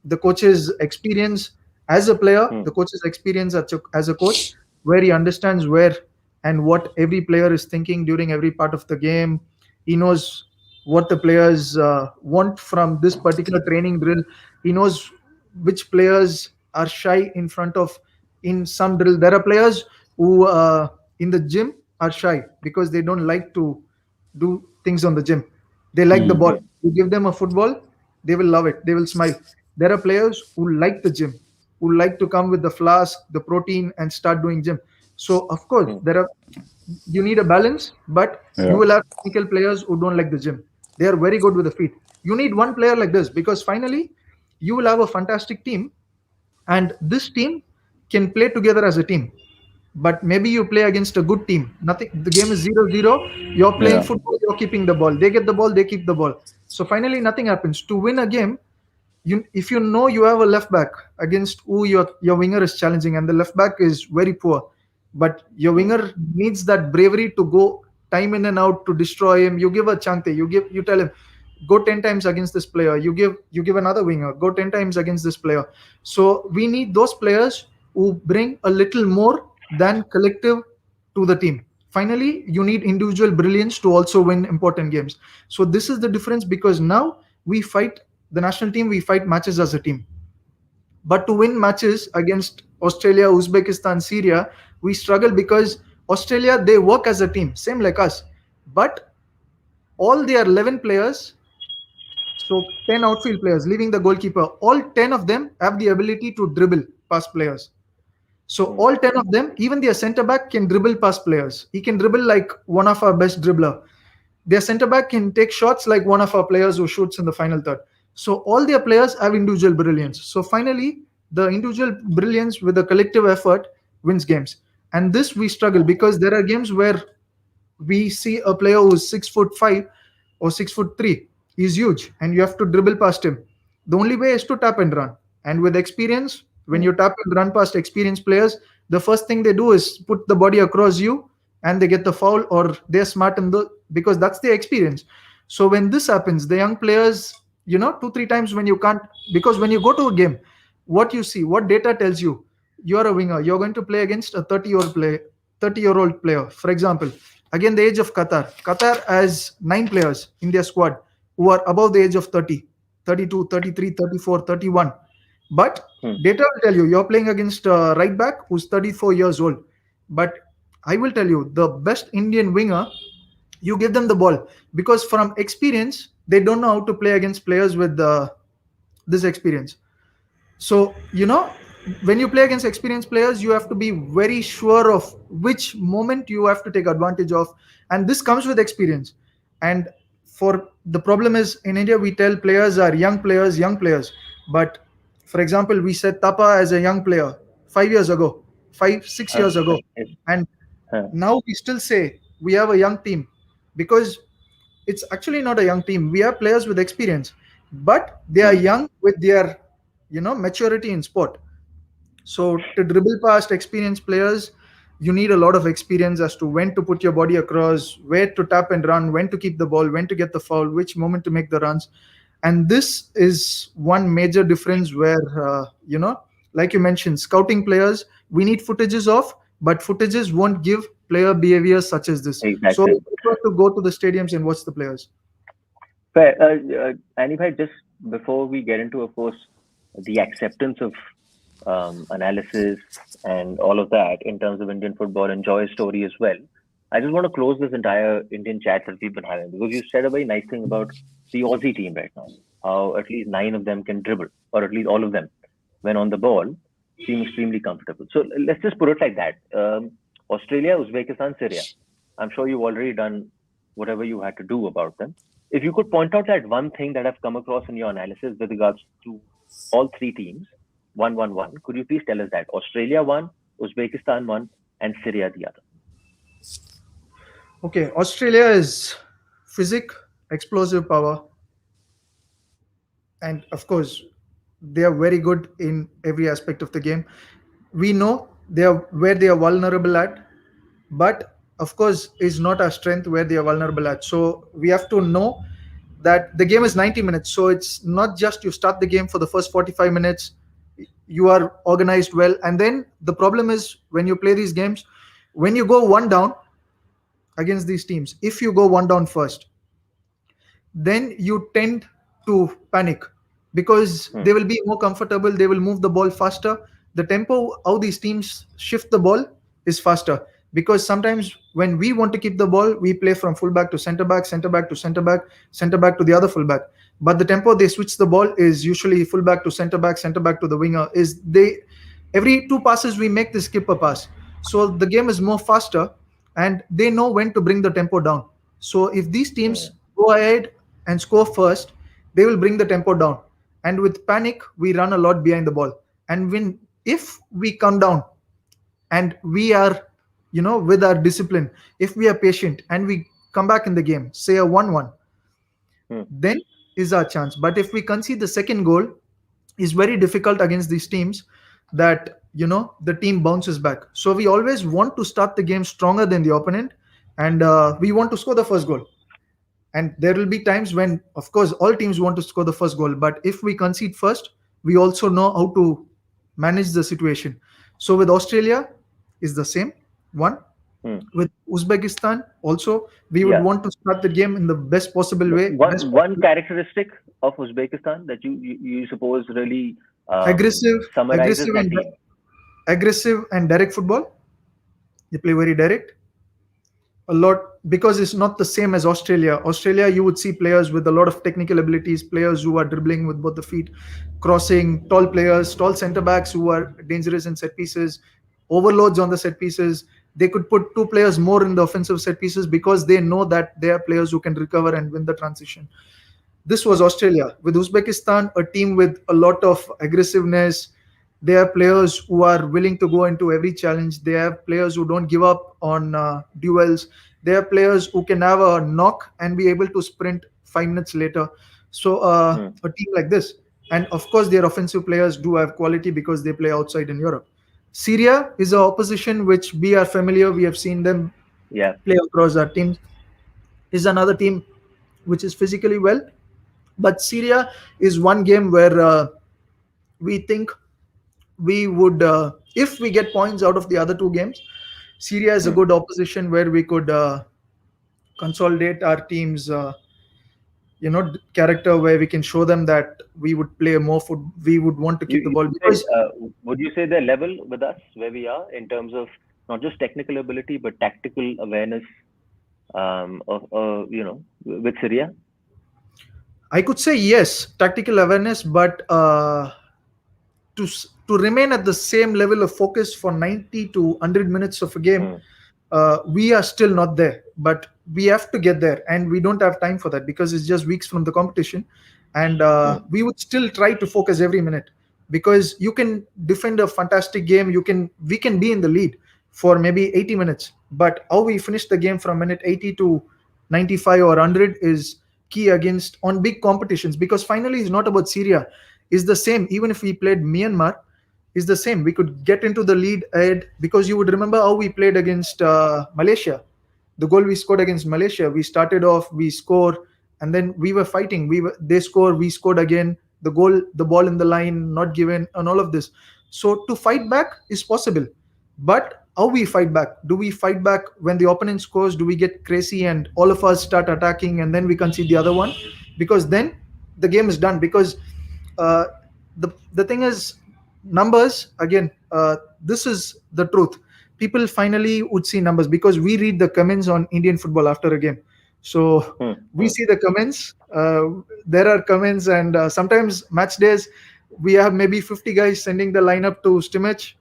the coach's experience as a player, hmm, the coach's experience as a coach, where he understands where and what every player is thinking during every part of the game. He knows what the players want from this particular training drill. He knows which players are shy in front of in some drill. There are players who in the gym are shy because they don't like to do things on the gym. They like the Hmm. ball. hmm, You give them a football, they will love it. They will smile. There are players who like the gym, who like to come with the flask, the protein, and start doing gym. So of course, hmm, there are you need a balance, but you Yeah. will have technical players who don't like the gym. They are very good with the feet. You need one player like this, because finally you will have a fantastic team, and this team can play together as a team. But maybe you play against a good team, nothing, the game is 0-0. You're playing Yeah. football, you're keeping the ball, they get the ball, they keep the ball. So finally nothing happens. To win a game, you if you know you have a left back against who your winger is challenging, and the left back is very poor, but your hmm, winger needs that bravery to go time in and out to destroy him. You give a chante, you tell him, go 10 times against this player. You give another winger, go 10 times against this player. So we need those players who bring a little more than collective to the team. Finally, you need individual brilliance to also win important games. So this is the difference, because now we fight the national team, we fight matches as a team. But to win matches against Australia, Uzbekistan, Syria, we struggle, because Australia, they work as a team, same like us. But all their 11 players, so 10 outfield players, leaving the goalkeeper, all 10 of them have the ability to dribble past players. So hmm, all 10 of them, even their centre back can dribble past players. He can dribble like one of our best dribbler. Their centre back can take shots like one of our players who shoots in the final third. So all their players have individual brilliance. So finally, the individual brilliance with the collective effort wins games. And this we struggle, because there are games where we see a player who's 6'5" or 6'3". He's huge, and you have to dribble past him. The only way is to tap and run. And with experience, when hmm, you tap and run past experienced players, the first thing they do is put the body across you, and they get the foul, or they're smart in the because that's their experience. So when this happens, the young players, 2-3 times when you can't, because when you go to a game, what you see, what data tells you, you're a winger, you're going to play against a 30-year-old player, for example. Again, the age of Qatar has 9 players in their squad who are above the age of 30, 32, 33, 34, 31. But hmm, data will tell you you're playing against a right back who's 34 years old. But I will tell you, the best Indian winger, you give them the ball, because from experience, they don't know how to play against players with this experience. So, when you play against experienced players, you have to be very sure of which moment you have to take advantage of. And this comes with experience. And for the problem is, in India, we tell players are young players, young players. But for example, we said Tapa as a young player 5 years ago, 6 years ago. it's, And huh, now we still say we have a young team, because it's actually not a young team. We have players with experience, but they are hmm, young with their maturity in sport. So to dribble past experienced players, you need a lot of experience as to when to put your body across, where to tap and run, when to keep the ball, when to get the foul, which moment to make the runs. And this is one major difference where, like you mentioned, scouting players, we need footages of, but footages won't give player behavior such as this. So we Exactly. prefer to go to the stadiums and watch the players. Fair. And if I just before we get into, of course, the acceptance of analysis and all of that in terms of Indian football and Joy's story as well, I just want to close this entire Indian chat that we've been having because you said a very nice thing about the Aussie team right now. How at least 9 of them can dribble, or at least all of them, when on the ball, seem extremely comfortable. So let's just put it like that. Australia, Uzbekistan, Syria. I'm sure you've already done whatever you had to do about them. If you could point out that one thing that I've come across in your analysis with regards to all 3 teams, 1-1-1, could you please tell us that? Australia one, Uzbekistan one, and Syria the other. Okay, Australia is physic, explosive power, and of course, they are very good in every aspect of the game. We know they are where they are vulnerable at, but of course, is not our strength where they are vulnerable at. So we have to know that the game is 90 minutes. So it's not just you start the game for the first 45 minutes, you are organized well, and then the problem is when you play these games, when you go one down against these teams, if you go one down first, then you tend to panic because they will be more comfortable, they will move the ball faster. The tempo how these teams shift the ball is faster, because sometimes when we want to keep the ball, we play from fullback to centre back, centre back to centre back, centre back to the other fullback. But the tempo they switch the ball is usually fullback to centre back to the winger. Is they every 2 passes we make the skip a pass, so the game is more faster, and they know when to bring the tempo down. So if these teams go ahead and score first, they will bring the tempo down, and with panic we run a lot behind the ball. And when if we come down and we are, with our discipline, if we are patient and we come back in the game, say a 1-1, then is our chance. But if we concede the second goal, is very difficult against these teams, that the team bounces back. So we always want to start the game stronger than the opponent, and we want to score the first goal. And there will be times when, of course, all teams want to score the first goal, but if we concede first, we also know how to manage the situation. So with Australia is the same one. With Uzbekistan also, we would want to start the game in the best possible way. One characteristic of Uzbekistan that you suppose really summarizes that team. Aggressive and direct football. They play very direct. A lot, because it's not the same as Australia. Australia, you would see players with a lot of technical abilities, players who are dribbling with both the feet, crossing, tall players, tall centre backs who are dangerous in set pieces, overloads on the set pieces. They could put 2 players more in the offensive set pieces because they know that they are players who can recover and win the transition. This was Australia. With Uzbekistan, a team with a lot of aggressiveness. They are players who are willing to go into every challenge. They have players who don't give up on duels. They are players who can have a knock and be able to sprint 5 minutes later. So a team like this. And of course, their offensive players do have quality because they play outside in Europe. Syria is an opposition which we are familiar. We have seen them play across our teams. Is another team which is physically well. But Syria is one game where we think we would, if we get points out of the other 2 games, Syria is a good opposition where we could consolidate our team's, character, where we can show them that we would play more we would want to keep the ball. Because, would you say they're level with us where we are in terms of not just technical ability but tactical awareness, with Syria? I could say yes, tactical awareness, but to remain at the same level of focus for 90 to 100 minutes of a game, we are still not there. But we have to get there, and we don't have time for that because it's just weeks from the competition. And we would still try to focus every minute, because you can defend a fantastic game. We can be in the lead for maybe 80 minutes, but how we finish the game from minute 80 to 95 or 100 is key against on big competitions. Because finally, it's not about Syria. Is the same. Even if we played Myanmar, is the same. We could get into the lead ahead, because you would remember how we played against Malaysia. The goal we scored against Malaysia, we started off, we score, and then we were fighting. They score, we scored again. The ball in the line not given, and all of this. So to fight back is possible, but how we fight back? Do we fight back when the opponent scores? Do we get crazy and all of us start attacking and then we concede the other one? Because then the game is done. Because uh, the thing is, numbers again. This is the truth. People finally would see numbers because we read the comments on Indian football after a game. So we see the comments. There are comments, and sometimes match days we have maybe 50 guys sending the lineup to Stimich.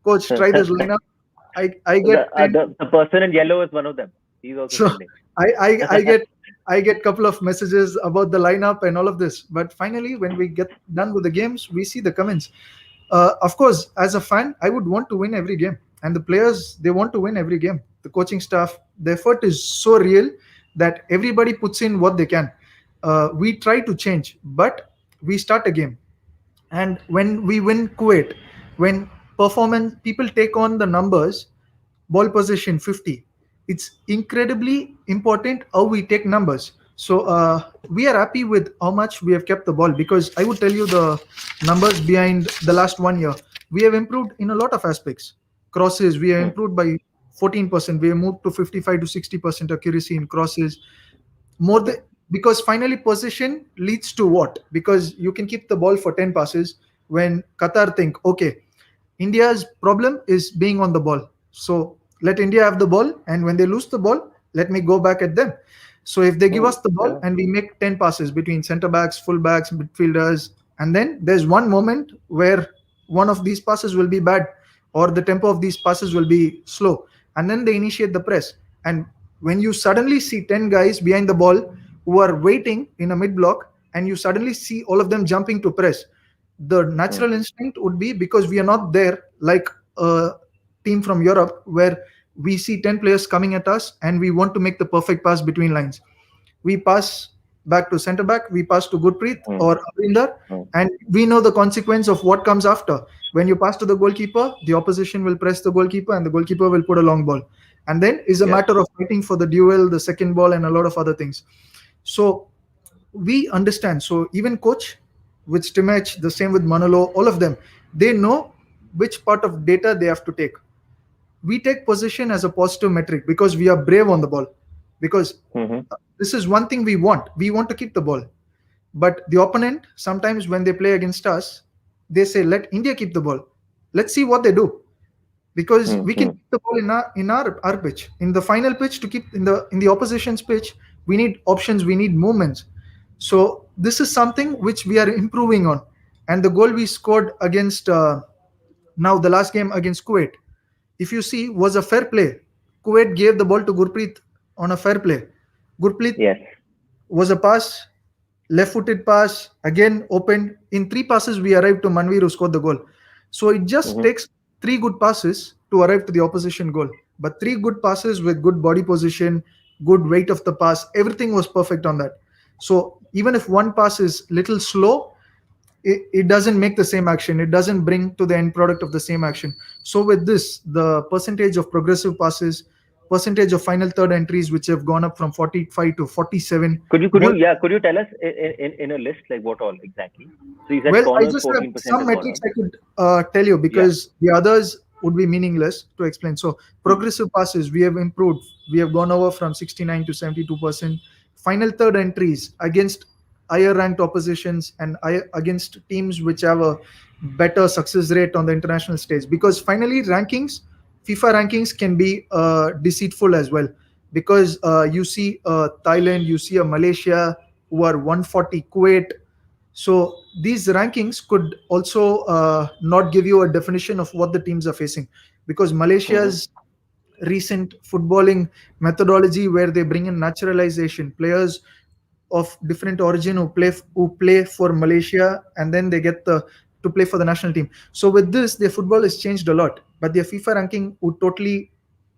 Coach, try this lineup. I get 10. The person in yellow is one of them. He's also So sending. I get couple of messages about the lineup and all of this. But finally, when we get done with the games, we see the comments. Of course, as a fan, I would want to win every game, and the players, they want to win every game. The coaching staff, the effort is so real that everybody puts in what they can. We try to change, but we start a game, and when we win Kuwait, when performance, people take on the numbers, ball possession 50, it's incredibly important how we take numbers. So we are happy with how much we have kept the ball, because I would tell you the numbers behind the last 1 year. We have improved in a lot of aspects. Crosses, we have improved by 14%. We have moved to 55 to 60% accuracy in crosses. More than, because finally possession leads to what? Because you can keep the ball for 10 passes. When Qatar think, okay, India's problem is being on the ball, so let India have the ball, and when they lose the ball, let me go back at them. So if they give us the ball and we make 10 passes between center backs, full backs, midfielders, and then there's one moment where one of these passes will be bad, or the tempo of these passes will be slow, and then they initiate the press. And when you suddenly see 10 guys behind the ball who are waiting in a mid block, and you suddenly see all of them jumping to press, the natural instinct would be, because we are not there like a team from Europe where we see 10 players coming at us and we want to make the perfect pass between lines. We pass back to centre back, we pass to Gurpreet or Avinder, and we know the consequence of what comes after. When you pass to the goalkeeper, the opposition will press the goalkeeper and the goalkeeper will put a long ball. And then is a matter of fighting for the duel, the second ball, and a lot of other things. So we understand. So even coach with Stimech, the same with Manolo, all of them, they know which part of data they have to take. We take position as a positive metric because we are brave on the ball. Because this is one thing we want. We want to keep the ball. But the opponent, sometimes when they play against us, they say, let India keep the ball. Let's see what they do. Because we can keep the ball in our pitch. In the final pitch, to keep in the opposition's pitch, we need options, we need movements. So this is something which we are improving on. And the goal we scored against now the last game against Kuwait, if you see, was a fair play. Kuwait gave the ball to Gurpreet on a fair play. Gurpreet was a pass, left-footed pass, again opened. In 3 passes, we arrived to Manveer, who scored the goal. So it just takes 3 good passes to arrive to the opposition goal. But 3 good passes with good body position, good weight of the pass, everything was perfect on that. So even if one pass is little slow, it doesn't make the same action. It doesn't bring to the end product of the same action. So with this, the percentage of progressive passes, percentage of final third entries, which have gone up from 45 to 47. Could you tell us in a list like what all exactly? So you said well, corners, I just have 14% some metrics I could tell you, because the others would be meaningless to explain. So progressive passes, we have improved. We have gone over from 69 to 72%. Final third entries against higher ranked oppositions and against teams which have a better success rate on the international stage. Because finally, FIFA rankings can be deceitful as well. Because you see Thailand, you see a Malaysia who are 140, Kuwait. So these rankings could also not give you a definition of what the teams are facing. Because Malaysia's recent footballing methodology, where they bring in naturalization players of different origin who play for Malaysia, and then they get to play for the national team. So with this, their football has changed a lot, but their FIFA ranking would totally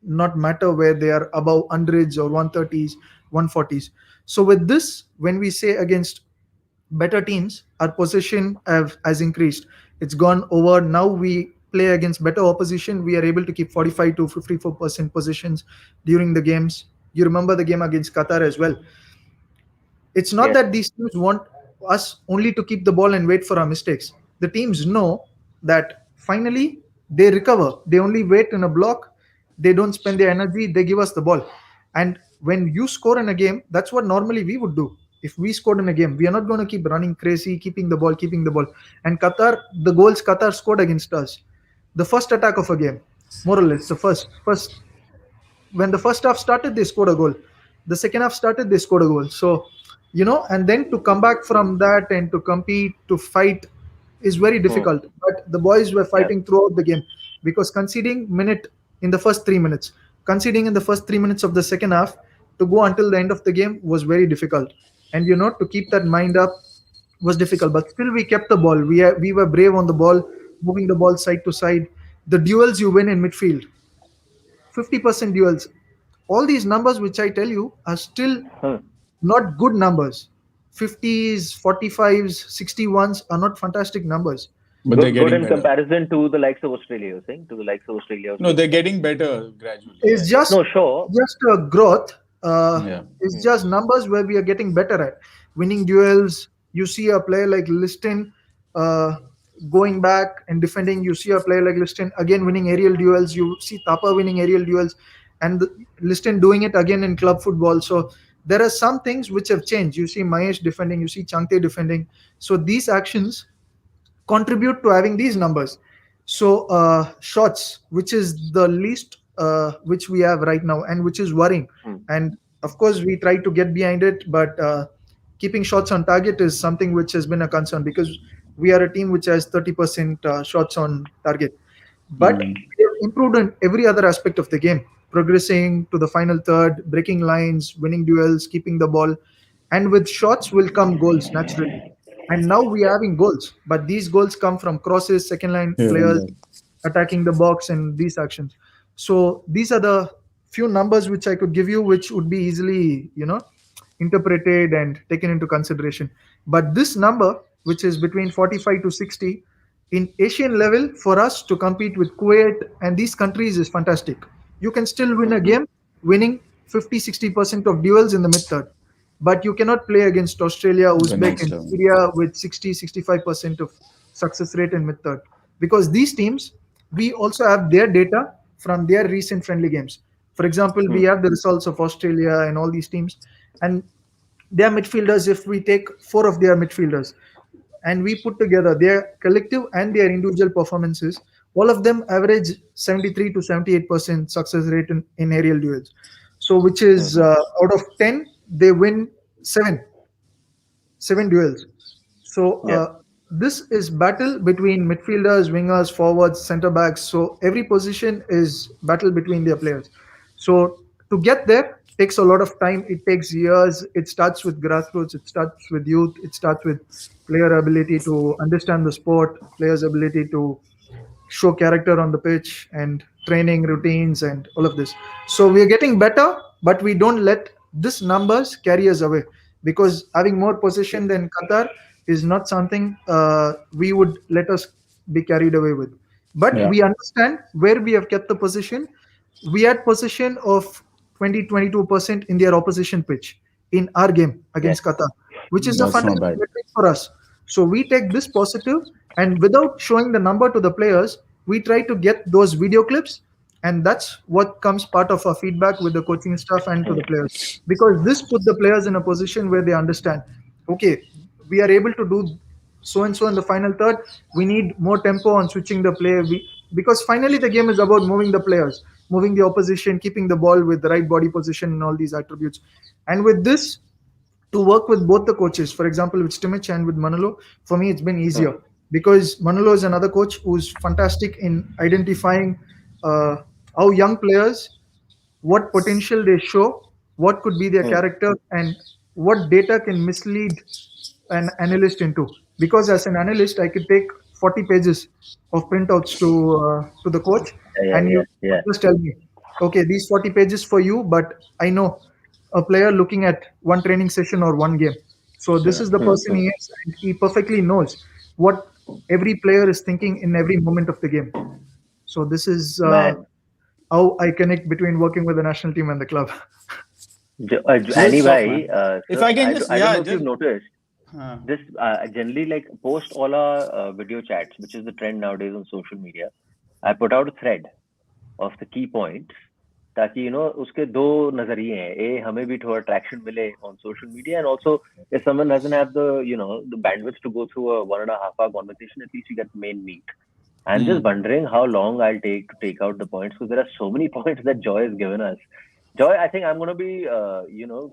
not matter where they are above 100s or 130s, 140s. So with this, when we say against better teams, our possession has increased. It's gone over. Now we play against better opposition. We are able to keep 45 to 54% possessions during the games. You remember the game against Qatar as well. It's not Yes. that these teams want us only to keep the ball and wait for our mistakes. The teams know that finally they recover. They only wait in a block. They don't spend their energy. They give us the ball. And when you score in a game, that's what normally we would do. If we scored in a game, we are not going to keep running crazy, keeping the ball. And Qatar, the goals Qatar scored against us, the first attack of a game, more or less, the first when the first half started, they scored a goal. The second half started, they scored a goal. So, and then to come back from that and to compete, to fight is very Hmm. difficult. But the boys were Yeah. fighting throughout the game because conceding minute in the first 3 minutes, conceding in the first 3 minutes of the second half to go until the end of the game was very difficult. And to keep that mind up was difficult. But still, we kept the ball. We were brave on the ball, moving the ball side to side. The duels you win in midfield, 50% duels. All these numbers which I tell you are still Hmm. not good numbers. 50s, 45s, 61s are not fantastic numbers. But they're Good getting in better. comparison to the likes of Australia, you're saying? To the likes of Australia or No, Spain? they're getting better gradually. Yeah, It's yeah. just No, sure. just a growth. Yeah. It's Hmm. just numbers where we are getting better at winning duels. You see a player like Liston uh, going back and defending. You see a player like Liston again winning aerial duels. You see Tapa winning aerial duels, and Liston doing it again in club football. So there are some things which have changed. You see Mahesh defending. You see Changte defending. So these actions contribute to having these numbers. So shots, which is the least which we have right now, and which is worrying. Hmm. And of course, we try to get behind it, but keeping shots on target is something which has been a concern because we are a team which has 30% shots on target. But Mm. we have improved in every other aspect of the game, progressing to the final third, breaking lines, winning duels, keeping the ball. And with shots will come goals naturally. And now we are Yeah. having goals, but these goals come from crosses, second line Here and players there. attacking the box, and these actions. So these are the few numbers which I could give you, which would be easily, interpreted and taken into consideration. But this number, which is between 45 to 60, in Asian level, for us to compete with Kuwait and these countries is fantastic. You can still win a Hmm. game winning 50-60% of duels in the mid third, but you cannot play against Australia, The Uzbek, next and level. Syria with 60-65% of success rate in mid third. Because these teams, we also have their data from their recent friendly games. For example, we Hmm. have the results of Australia and all these teams, and their midfielders. If we take four of their midfielders and we put together their collective and their individual performances, all of them average 73 to 78% success rate in aerial duels. So, which is Hmm. out of 10, they win seven, seven duels. So Yeah. this is battle between midfielders, wingers, forwards, centre backs. So every position is battle between their players. So to get there takes a lot of time. It takes years. It starts with grassroots. It starts with youth. It starts with player ability to understand the sport, players' ability to show character on the pitch, and training routines and all of this. So we are getting better, but we don't let this numbers carry us away, because having more Yeah. possession than Qatar is not something we would let us be carried away with. But Yeah. we understand where we have kept the position. We had possession of 20-22% in their opposition pitch in our game Yes. against Qatar, which is a That's not fantastic bad. metric for us. So we take this positive, and without showing the number to the players, we try to get those video clips, and that's what comes part of our feedback with the coaching staff and to the players, because this put the players in a position where they understand, okay, we are able to do so and so in the final third. We need more tempo on switching the play. Because finally the game is about moving the players, moving the opposition, keeping the ball with the right body position and all these attributes. And with this, to work with both the coaches, for example, with Stimich and with Manolo, for me, it's been Hmm. easier because Manolo is another coach who's fantastic in identifying uh, how young players, what potential they show, what could be their Hmm. character, and what data can mislead an analyst into. Because as an analyst, I could take 40 pages of printouts to the coach, Yeah. and Yeah. you Yeah. just tell me, okay, these 40 pages for you, but I know a player looking at one training session or one game. So this Yeah. is the Hmm. person Hmm. he is, and he perfectly knows what every player is thinking in every moment of the game. So this is Man. how I connect between working with the national team and the club. Good Annie stuff, bhai, man. If so I can just, I don't yeah, know if you've just noticed, uh, this generally like post all our video chats, which is the trend nowadays on social media. I put out a thread of the key points ताकि उसके दो नजरिए हैं ए हमें भी थोड़ा traction मिले on social media and also if someone doesn't have the the bandwidth to go through a 1.5 hour conversation at least you get main meat. I'm just hmm. wondering how long I'll take to take out the points because there are so many points that Joy has given us. Joy, I think I'm going to be,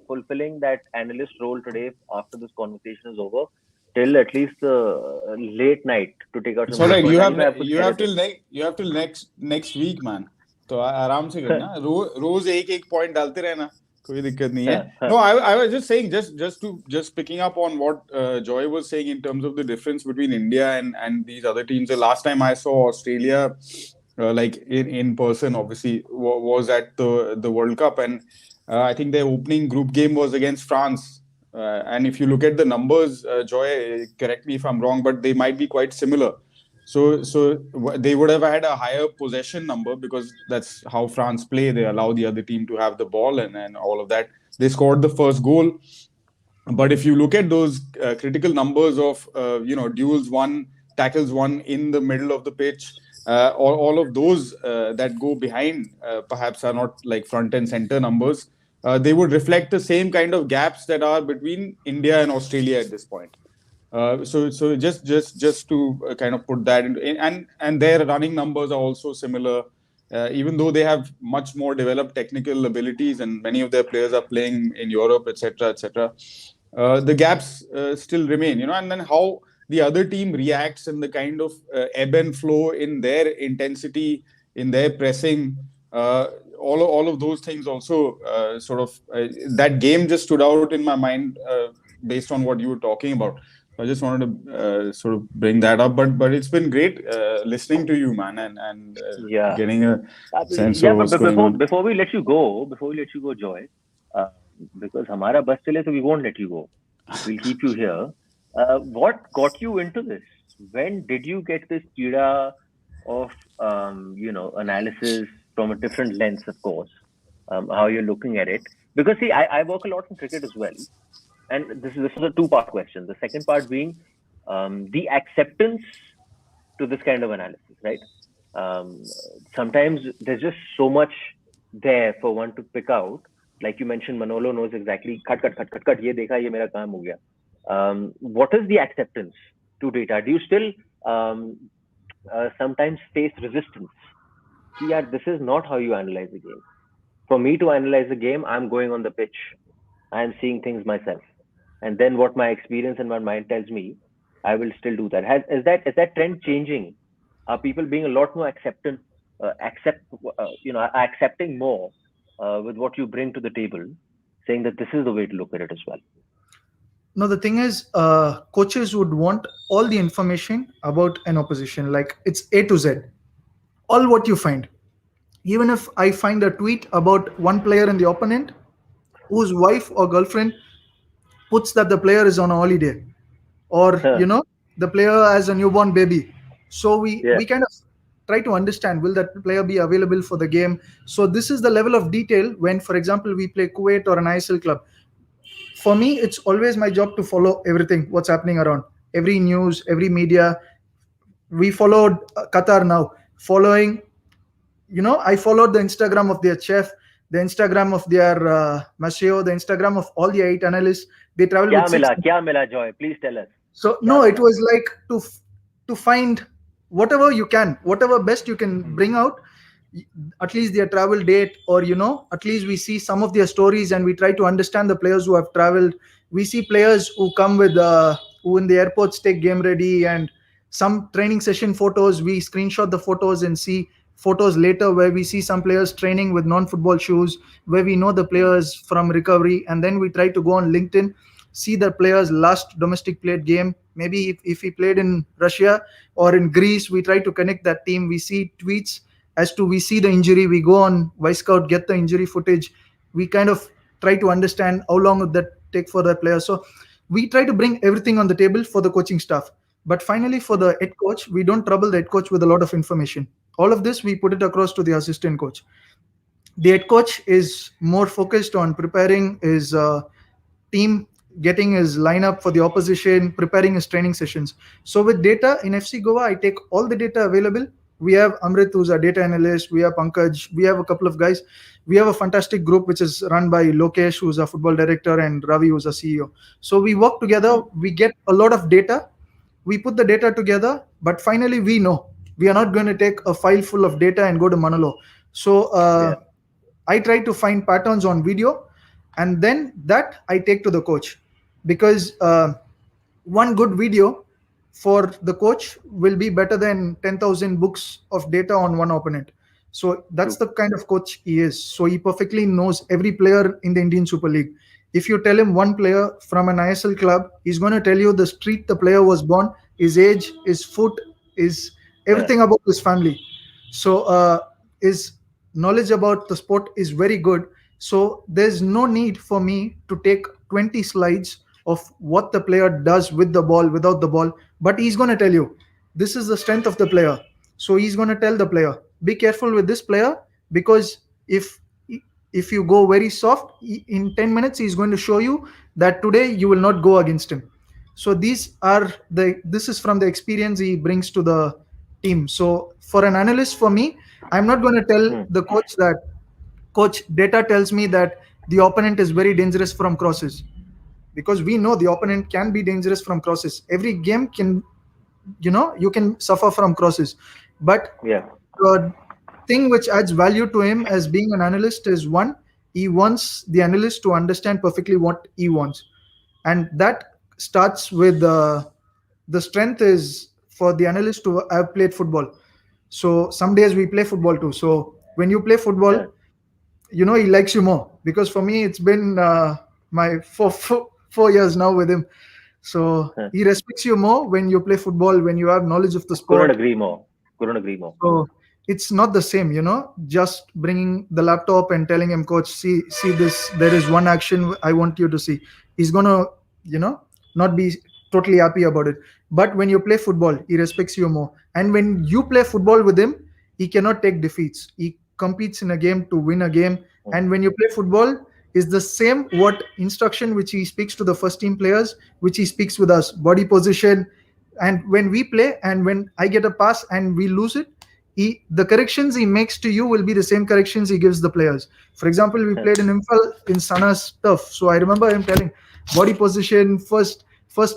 fulfilling that analyst role today after this conversation is over till at least late night to take out It's some all good right. points. Ani, मैं कुछ You कह have रहे थे? till next week, man. तो आराम से करना रोज एक पॉइंट डालते रहना कोई दिक्कत नहीं है. No, I was just saying just picking up on what Joy was saying in terms of the difference between India and these other teams. The last time I saw Australia like in person obviously was at the World Cup, and I think their opening group game was against France. And if you look at the numbers, Joy, correct me if I'm wrong, but they might be quite similar. So they would have had a higher possession number because that's how France play. They allow the other team to have the ball and all of that. They scored the first goal, but if you look at those critical numbers of duels won, tackles won in the middle of the pitch, all of those that go behind perhaps are not like front and center numbers. They would reflect the same kind of gaps that are between India and Australia at this point. So just to kind of put that into, and their running numbers are also similar, even though they have much more developed technical abilities and many of their players are playing in Europe, etc., etc. The gaps still remain, and then how the other team reacts and the kind of ebb and flow in their intensity, in their pressing, all of those things also that game just stood out in my mind based on what you were talking about. I just wanted to sort of bring that up, but it's been great listening to you, man, and Yeah. getting a sense Yeah, of what's but going on. before we let you go, Joy, uh, because हमारा बस चले, so we won't let you go. We'll keep you here. What got you into this? When did you get this kida of analysis from a different lens, of course, how you're looking at it? Because see, I work a lot in cricket as well, and this is a two-part question. The second part being the acceptance to this kind of analysis, right? Um, Sometimes there's just so much there for one to pick out. Like you mentioned, Manolo knows exactly. Cut, cut, cut, cut, cut. ये देखा, ये मेरा काम हो गया. What is the acceptance to data? Do you still sometimes face resistance? Yeah, this is not how you analyze the game. For me to analyze the game, I'm going on the pitch. I'm seeing things myself, and then what my experience and my mind tells me, I will still do that. Is that trend changing? Are people being a lot more accepting more with what you bring to the table, saying that this is the way to look at it as well? No, the thing is, coaches would want all the information about an opposition, like it's A to Z, all what you find. Even if I find a tweet about one player in the opponent whose wife or girlfriend puts that the player is on a holiday, or Huh. the player has a newborn baby, so we Yeah. we kind of try to understand, will that player be available for the game? So this is the level of detail when, for example, we play Kuwait or an ISL club. For me, it's always my job to follow everything what's happening around, every news, every media. We followed Qatar now, following, I followed the Instagram of their chef, the Instagram of their Maseo, the Instagram of all the 8 analysts. They travel with six. क्या मिला Joy? Please tell us. So क्या no, it मिला? was like to find whatever you can, whatever best you can bring out, at least their travel date, or at least we see some of their stories and we try to understand the players who have traveled. We see players who come with who in the airports take game ready, and some training session photos. We screenshot the photos and see photos later where we see some players training with non-football shoes, where we know the players from recovery, and then we try to go on LinkedIn, see the player's last domestic played game. Maybe if he played in Russia or in Greece, we try to connect that team. We see tweets as to, we see the injury, we go on Scout, get the injury footage. We kind of try to understand how long would that take for that player. So we try to bring everything on the table for the coaching staff. But finally, for the head coach, we don't trouble the head coach with a lot of information. All of this, we put it across to the assistant coach. The head coach is more focused on preparing his team, getting his lineup for the opposition, preparing his training sessions. So with data in FC Goa, I take all the data available. We have Amrit, who's a data analyst. We have Pankaj. We have a couple of guys. We have a fantastic group which is run by Lokesh, who's a football director, and Ravi, who's a CEO. So we work together. We get a lot of data. We put the data together, but finally we know we are not going to take a file full of data and go to Manolo. So Yeah. I try to find patterns on video, and then that I take to the coach, because one good video for the coach will be better than 10,000 books of data on one opponent. So that's True. the kind of coach he is. So he perfectly knows every player in the Indian Super League. If you tell him one player from an ISL club, he's going to tell you the street the player was born, his age, his foot, his Yeah. everything about his family. So his knowledge about the sport is very good. So there's no need for me to take 20 slides of what the player does with the ball, without the ball. But he's going to tell you this is the strength of the player. So he's going to tell the player, be careful with this player, because if you go very soft, in 10 minutes he's going to show you that today you will not go against him. So this is from the experience he brings to the team. So for an analyst, for me, I'm not going to tell Hmm. the coach that, coach, data tells me that the opponent is very dangerous from crosses, because we know the opponent can be dangerous from crosses. Every game can, you can suffer from crosses. But Yeah. the thing which adds value to him as being an analyst is, one, he wants the analyst to understand perfectly what he wants, and that starts with the strength is for the analyst to have played football. So some days we play football too. So when you play football, Yeah. he likes you more, because for me it's been my 4 years now with him. So Yeah. he respects you more when you play football, when you have knowledge of the Couldn't sport. agree more. Couldn't agree more. So it's not the same, just bringing the laptop and telling him, coach, see this, there is one action I want you to see. He's gonna, you know, not be totally happy about it. But when you play football, he respects you more. And when you play football with him, he cannot take defeats. He competes in a game to win a game. Hmm. And when you play football, is the same what instruction which he speaks to the first team players, which he speaks with us, body position. And when we play and when I get a pass and we lose it, the corrections he makes to you will be the same corrections he gives the players. For example, we Yeah. played in Imphal in Sana's turf. So I remember him telling body position, first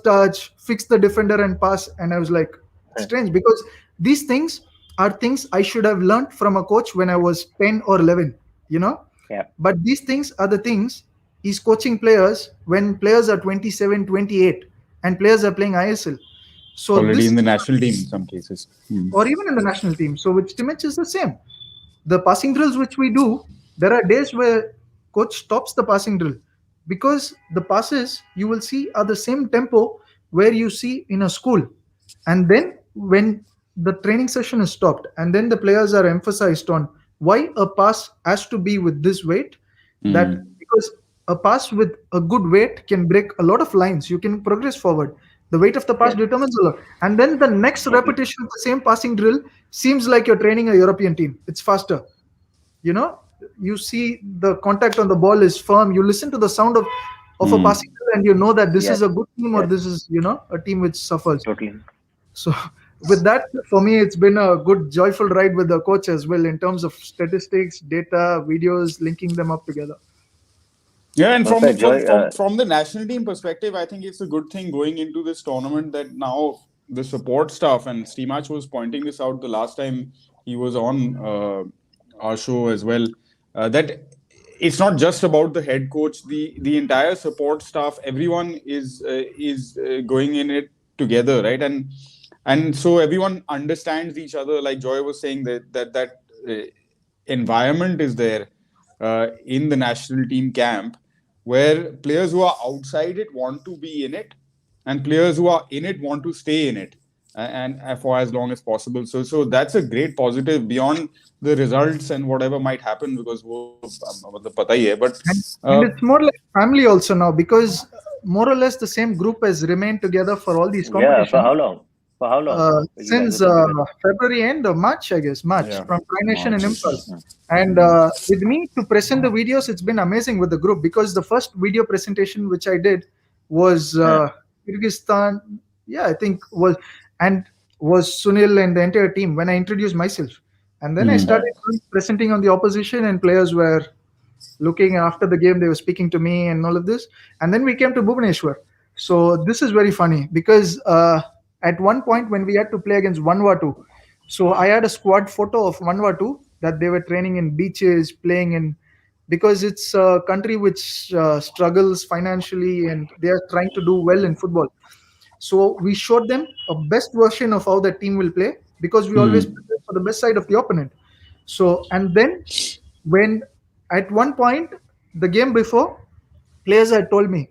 touch, fix the defender and pass. And I was like, Yeah. strange, because these things are things I should have learned from a coach when I was 10 or 11, you know. Yeah. But these things are the things he's coaching players when players are 27, 28, and players are playing ISL. So Already this in the is, national team in some cases. or even in the national team. So with Stimich is the same. The passing drills which we do, there are days where coach stops the passing drill, because the passes you will see are the same tempo where you see in a school. And then when the training session is stopped, and then the players are emphasized on why a pass has to be with this weight, that Mm. because a pass with a good weight can break a lot of lines, you can progress forward. The weight of the pass Yeah. determines a lot. And then the next Totally. repetition of the same passing drill seems like you're training a European team. It's faster. You know, you see the contact on the ball is firm. You listen to the sound of a Mm. passing drill and you know that this Yes. is a good team, or Yes. this is, a team which suffers. Totally. So with that, for me, it's been a good, joyful ride with the coach as well, in terms of statistics, data, videos, linking them up together. Yeah, and from Perfect, Joy. from the national team perspective, I think it's a good thing going into this tournament that now the support staff, and Steamach was pointing this out the last time he was on our show as well, that it's not just about the head coach, the entire support staff, everyone is going in it together, right? And so everyone understands each other. Like Joy was saying, that environment is there in the national team camp, where players who are outside it want to be in it, and players who are in it want to stay in it, and for as long as possible. So that's a great positive beyond the results and whatever might happen, because the pata hi hai. But And it's more like family also now, because more or less the same group has remained together for all these Yeah. For competitions. how long? For how long? You guys Since were together? February end or March, I guess, March, Yeah. from Tri Nation and March. Impulse. And with me to present the videos, it's been amazing with the group, because the first video presentation which I did was Kyrgyzstan. Yeah, I think was Sunil and the entire team when I introduced myself. And then I started presenting on the opposition, and players were looking after the game. They were speaking to me and all of this. And then we came to Bhubaneswar. So this is very funny, because at one point when we had to play against Vanuatu, so I had a squad photo of Vanuatu that they were training in beaches, playing in, because it's a country which struggles financially and they are trying to do well in football. So we showed them a best version of how the team will play, because we always prepare for the best side of the opponent. So, and then when at one point the game before, players had told me,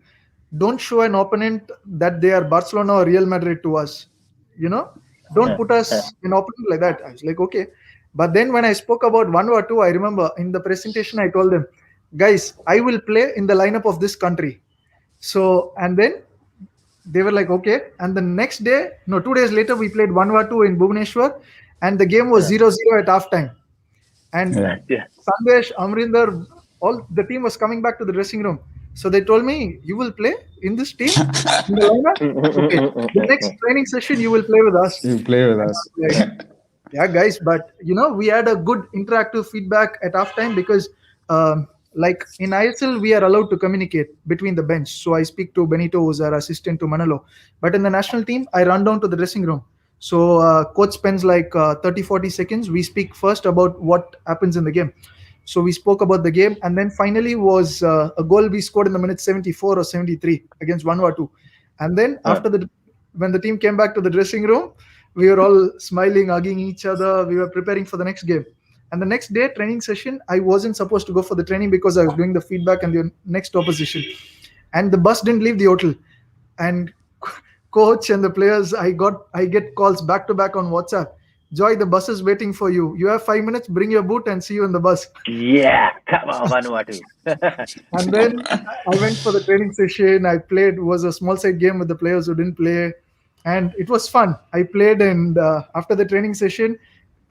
don't show an opponent that they are Barcelona or Real Madrid to us. You know, don't put us an opponent like that. I was like, okay. But then when I spoke about one or two, I remember in the presentation I told them, guys, I will play in the lineup of this country. So, and then they were like, okay. And the next day, no, 2 days later, we played 1-2 in Bhubaneswar, and the game was 0-0 at halftime. And Yeah. Sandesh, Amrinder, all the team was coming back to the dressing room. So they told me, you will play in this team in the lineup? Okay. The next training session, you will play with us. You play with And I us. was like, yeah, guys, but we had a good interactive feedback at halftime, because like in ISL, we are allowed to communicate between the bench. So I speak to Benito, who's our assistant to Manolo. But in the national team, I run down to the dressing room. So coach spends like 30-40 seconds. We speak first about what happens in the game. So we spoke about the game, and then finally was a goal we scored in the minute 74 or 73 against Vanuatu. And then after when the team came back to the dressing room, we were all smiling, hugging each other. We were preparing for the next game. And the next day, training session, I wasn't supposed to go for the training because I was doing the feedback and the next opposition. And the bus didn't leave the hotel. And coach and the players, I get calls back to back on WhatsApp. Joy, the bus is waiting for you. You have 5 minutes, bring your boot and see you in the bus. Yeah, come on, Vanuatu. And then I went for the training session. I played, was a small side game with the players who didn't play. And it was fun. I played, and after the training session,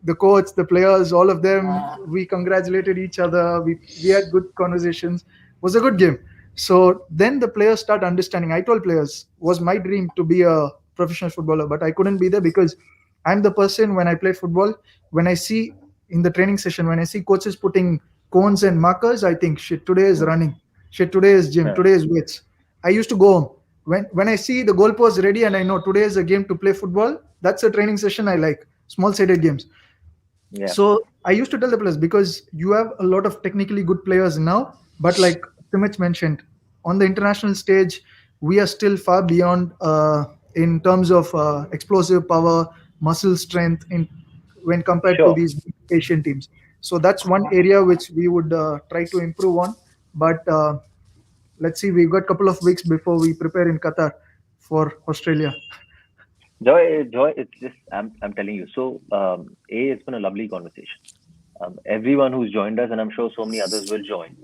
the coach, the players, all of them, we congratulated each other. We had good conversations. It was a good game. So then the players start understanding. I told players, was my dream to be a professional footballer, but I couldn't be there because I'm the person, when I play football, when I see in the training session, when I see coaches putting cones and markers, I think, shit, today is running. Shit, today is gym. Today is weights. I used to go home. When I see the goalpost ready and I know today is a game to play football, that's a training session I like. Small-sided games. Yeah. So I used to tell the players, because you have a lot of technically good players now, but like Simich mentioned, on the international stage, we are still far beyond in terms of explosive power, muscle strength when compared to these Asian teams. So that's one area which we would try to improve on. But let's see, we've got a couple of weeks before we prepare in Qatar for Australia. Joy, it's just I'm telling you. So, it's been a lovely conversation. Everyone who's joined us, and I'm sure so many others will join,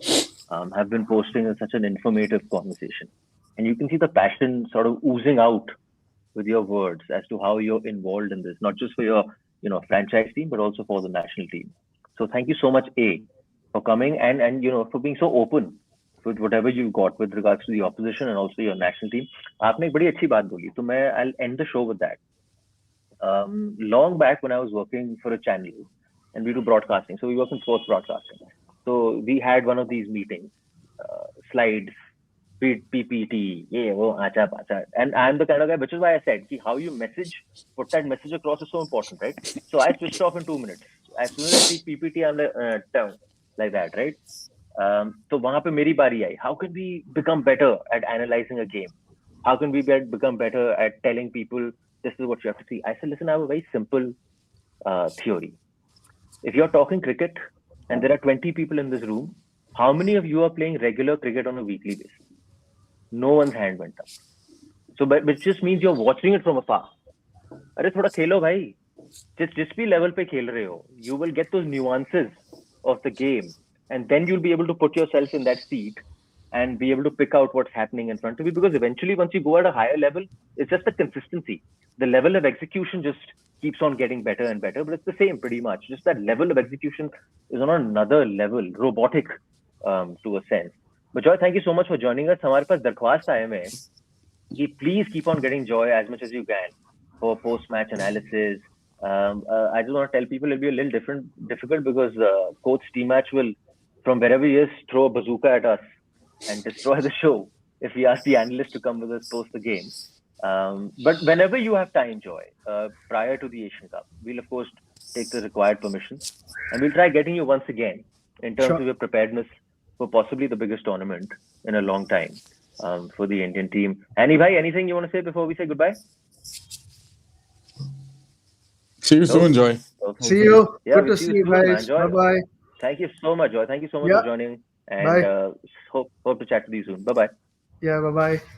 have been posting such an informative conversation, and you can see the passion sort of oozing out with your words as to how you're involved in this, not just for your franchise team, but also for the national team. So, thank you so much, for coming and for being so open with whatever you got with regards to the opposition and also your national team. आपने एक बड़ी अच्छी बात बोली, तो मैं I'll end the show with that. Long back when I was working for a channel and we do broadcasting, so we work in sports broadcasting. So we had one of these meetings, slides, PPT, and I'm the kind of guy, which is why I said how you put that message across is so important, right? So I switched off in 2 minutes. As soon as I see PPT, I'm like that, right? So वहाँ पे मेरी बारी आई. How can we become better at analyzing a game? How can we become better at telling people this is what you have to see? I said, listen, I have a very simple theory. If you're talking cricket and there are 20 people in this room, how many of you are playing regular cricket on a weekly basis? No one's hand went up. So, which just means you're watching it from afar. अरे थोड़ा खेलो भाई. जिस भी level पे खेल रहे हो, you will get those nuances of the game, and then you'll be able to put yourself in that seat and be able to pick out what's happening in front of you. Because eventually, once you go at a higher level, it's just the consistency. the level of execution just keeps on getting better and better, but it's the same pretty much. Just that level of execution is on another level, robotic to a sense. But Joy, thank you so much for joining us. हमारे पास दरख्वास्त आए हैं कि please keep on getting Joy as much as you can for post-match analysis. I just want to tell people it'll be a little difficult because Coach T-Match will, from wherever he is, throw a bazooka at us and destroy the show if we ask the analyst to come with us post the game. But whenever you have time, Joy, prior to the Asian Cup, we'll of course take the required permission and we'll try getting you once again in terms of your preparedness for possibly the biggest tournament in a long time for the Indian team. Annie bhai, anything you want to say before we say goodbye? See you soon, Joy. Okay. See you. Yeah, Good to we'll see you soon, man. guys. Joy. Bye-bye. Thank you so much, Joy. Thank you so much Yeah. for joining, and Bye. hope to chat with you soon. Bye bye. Yeah, bye-bye.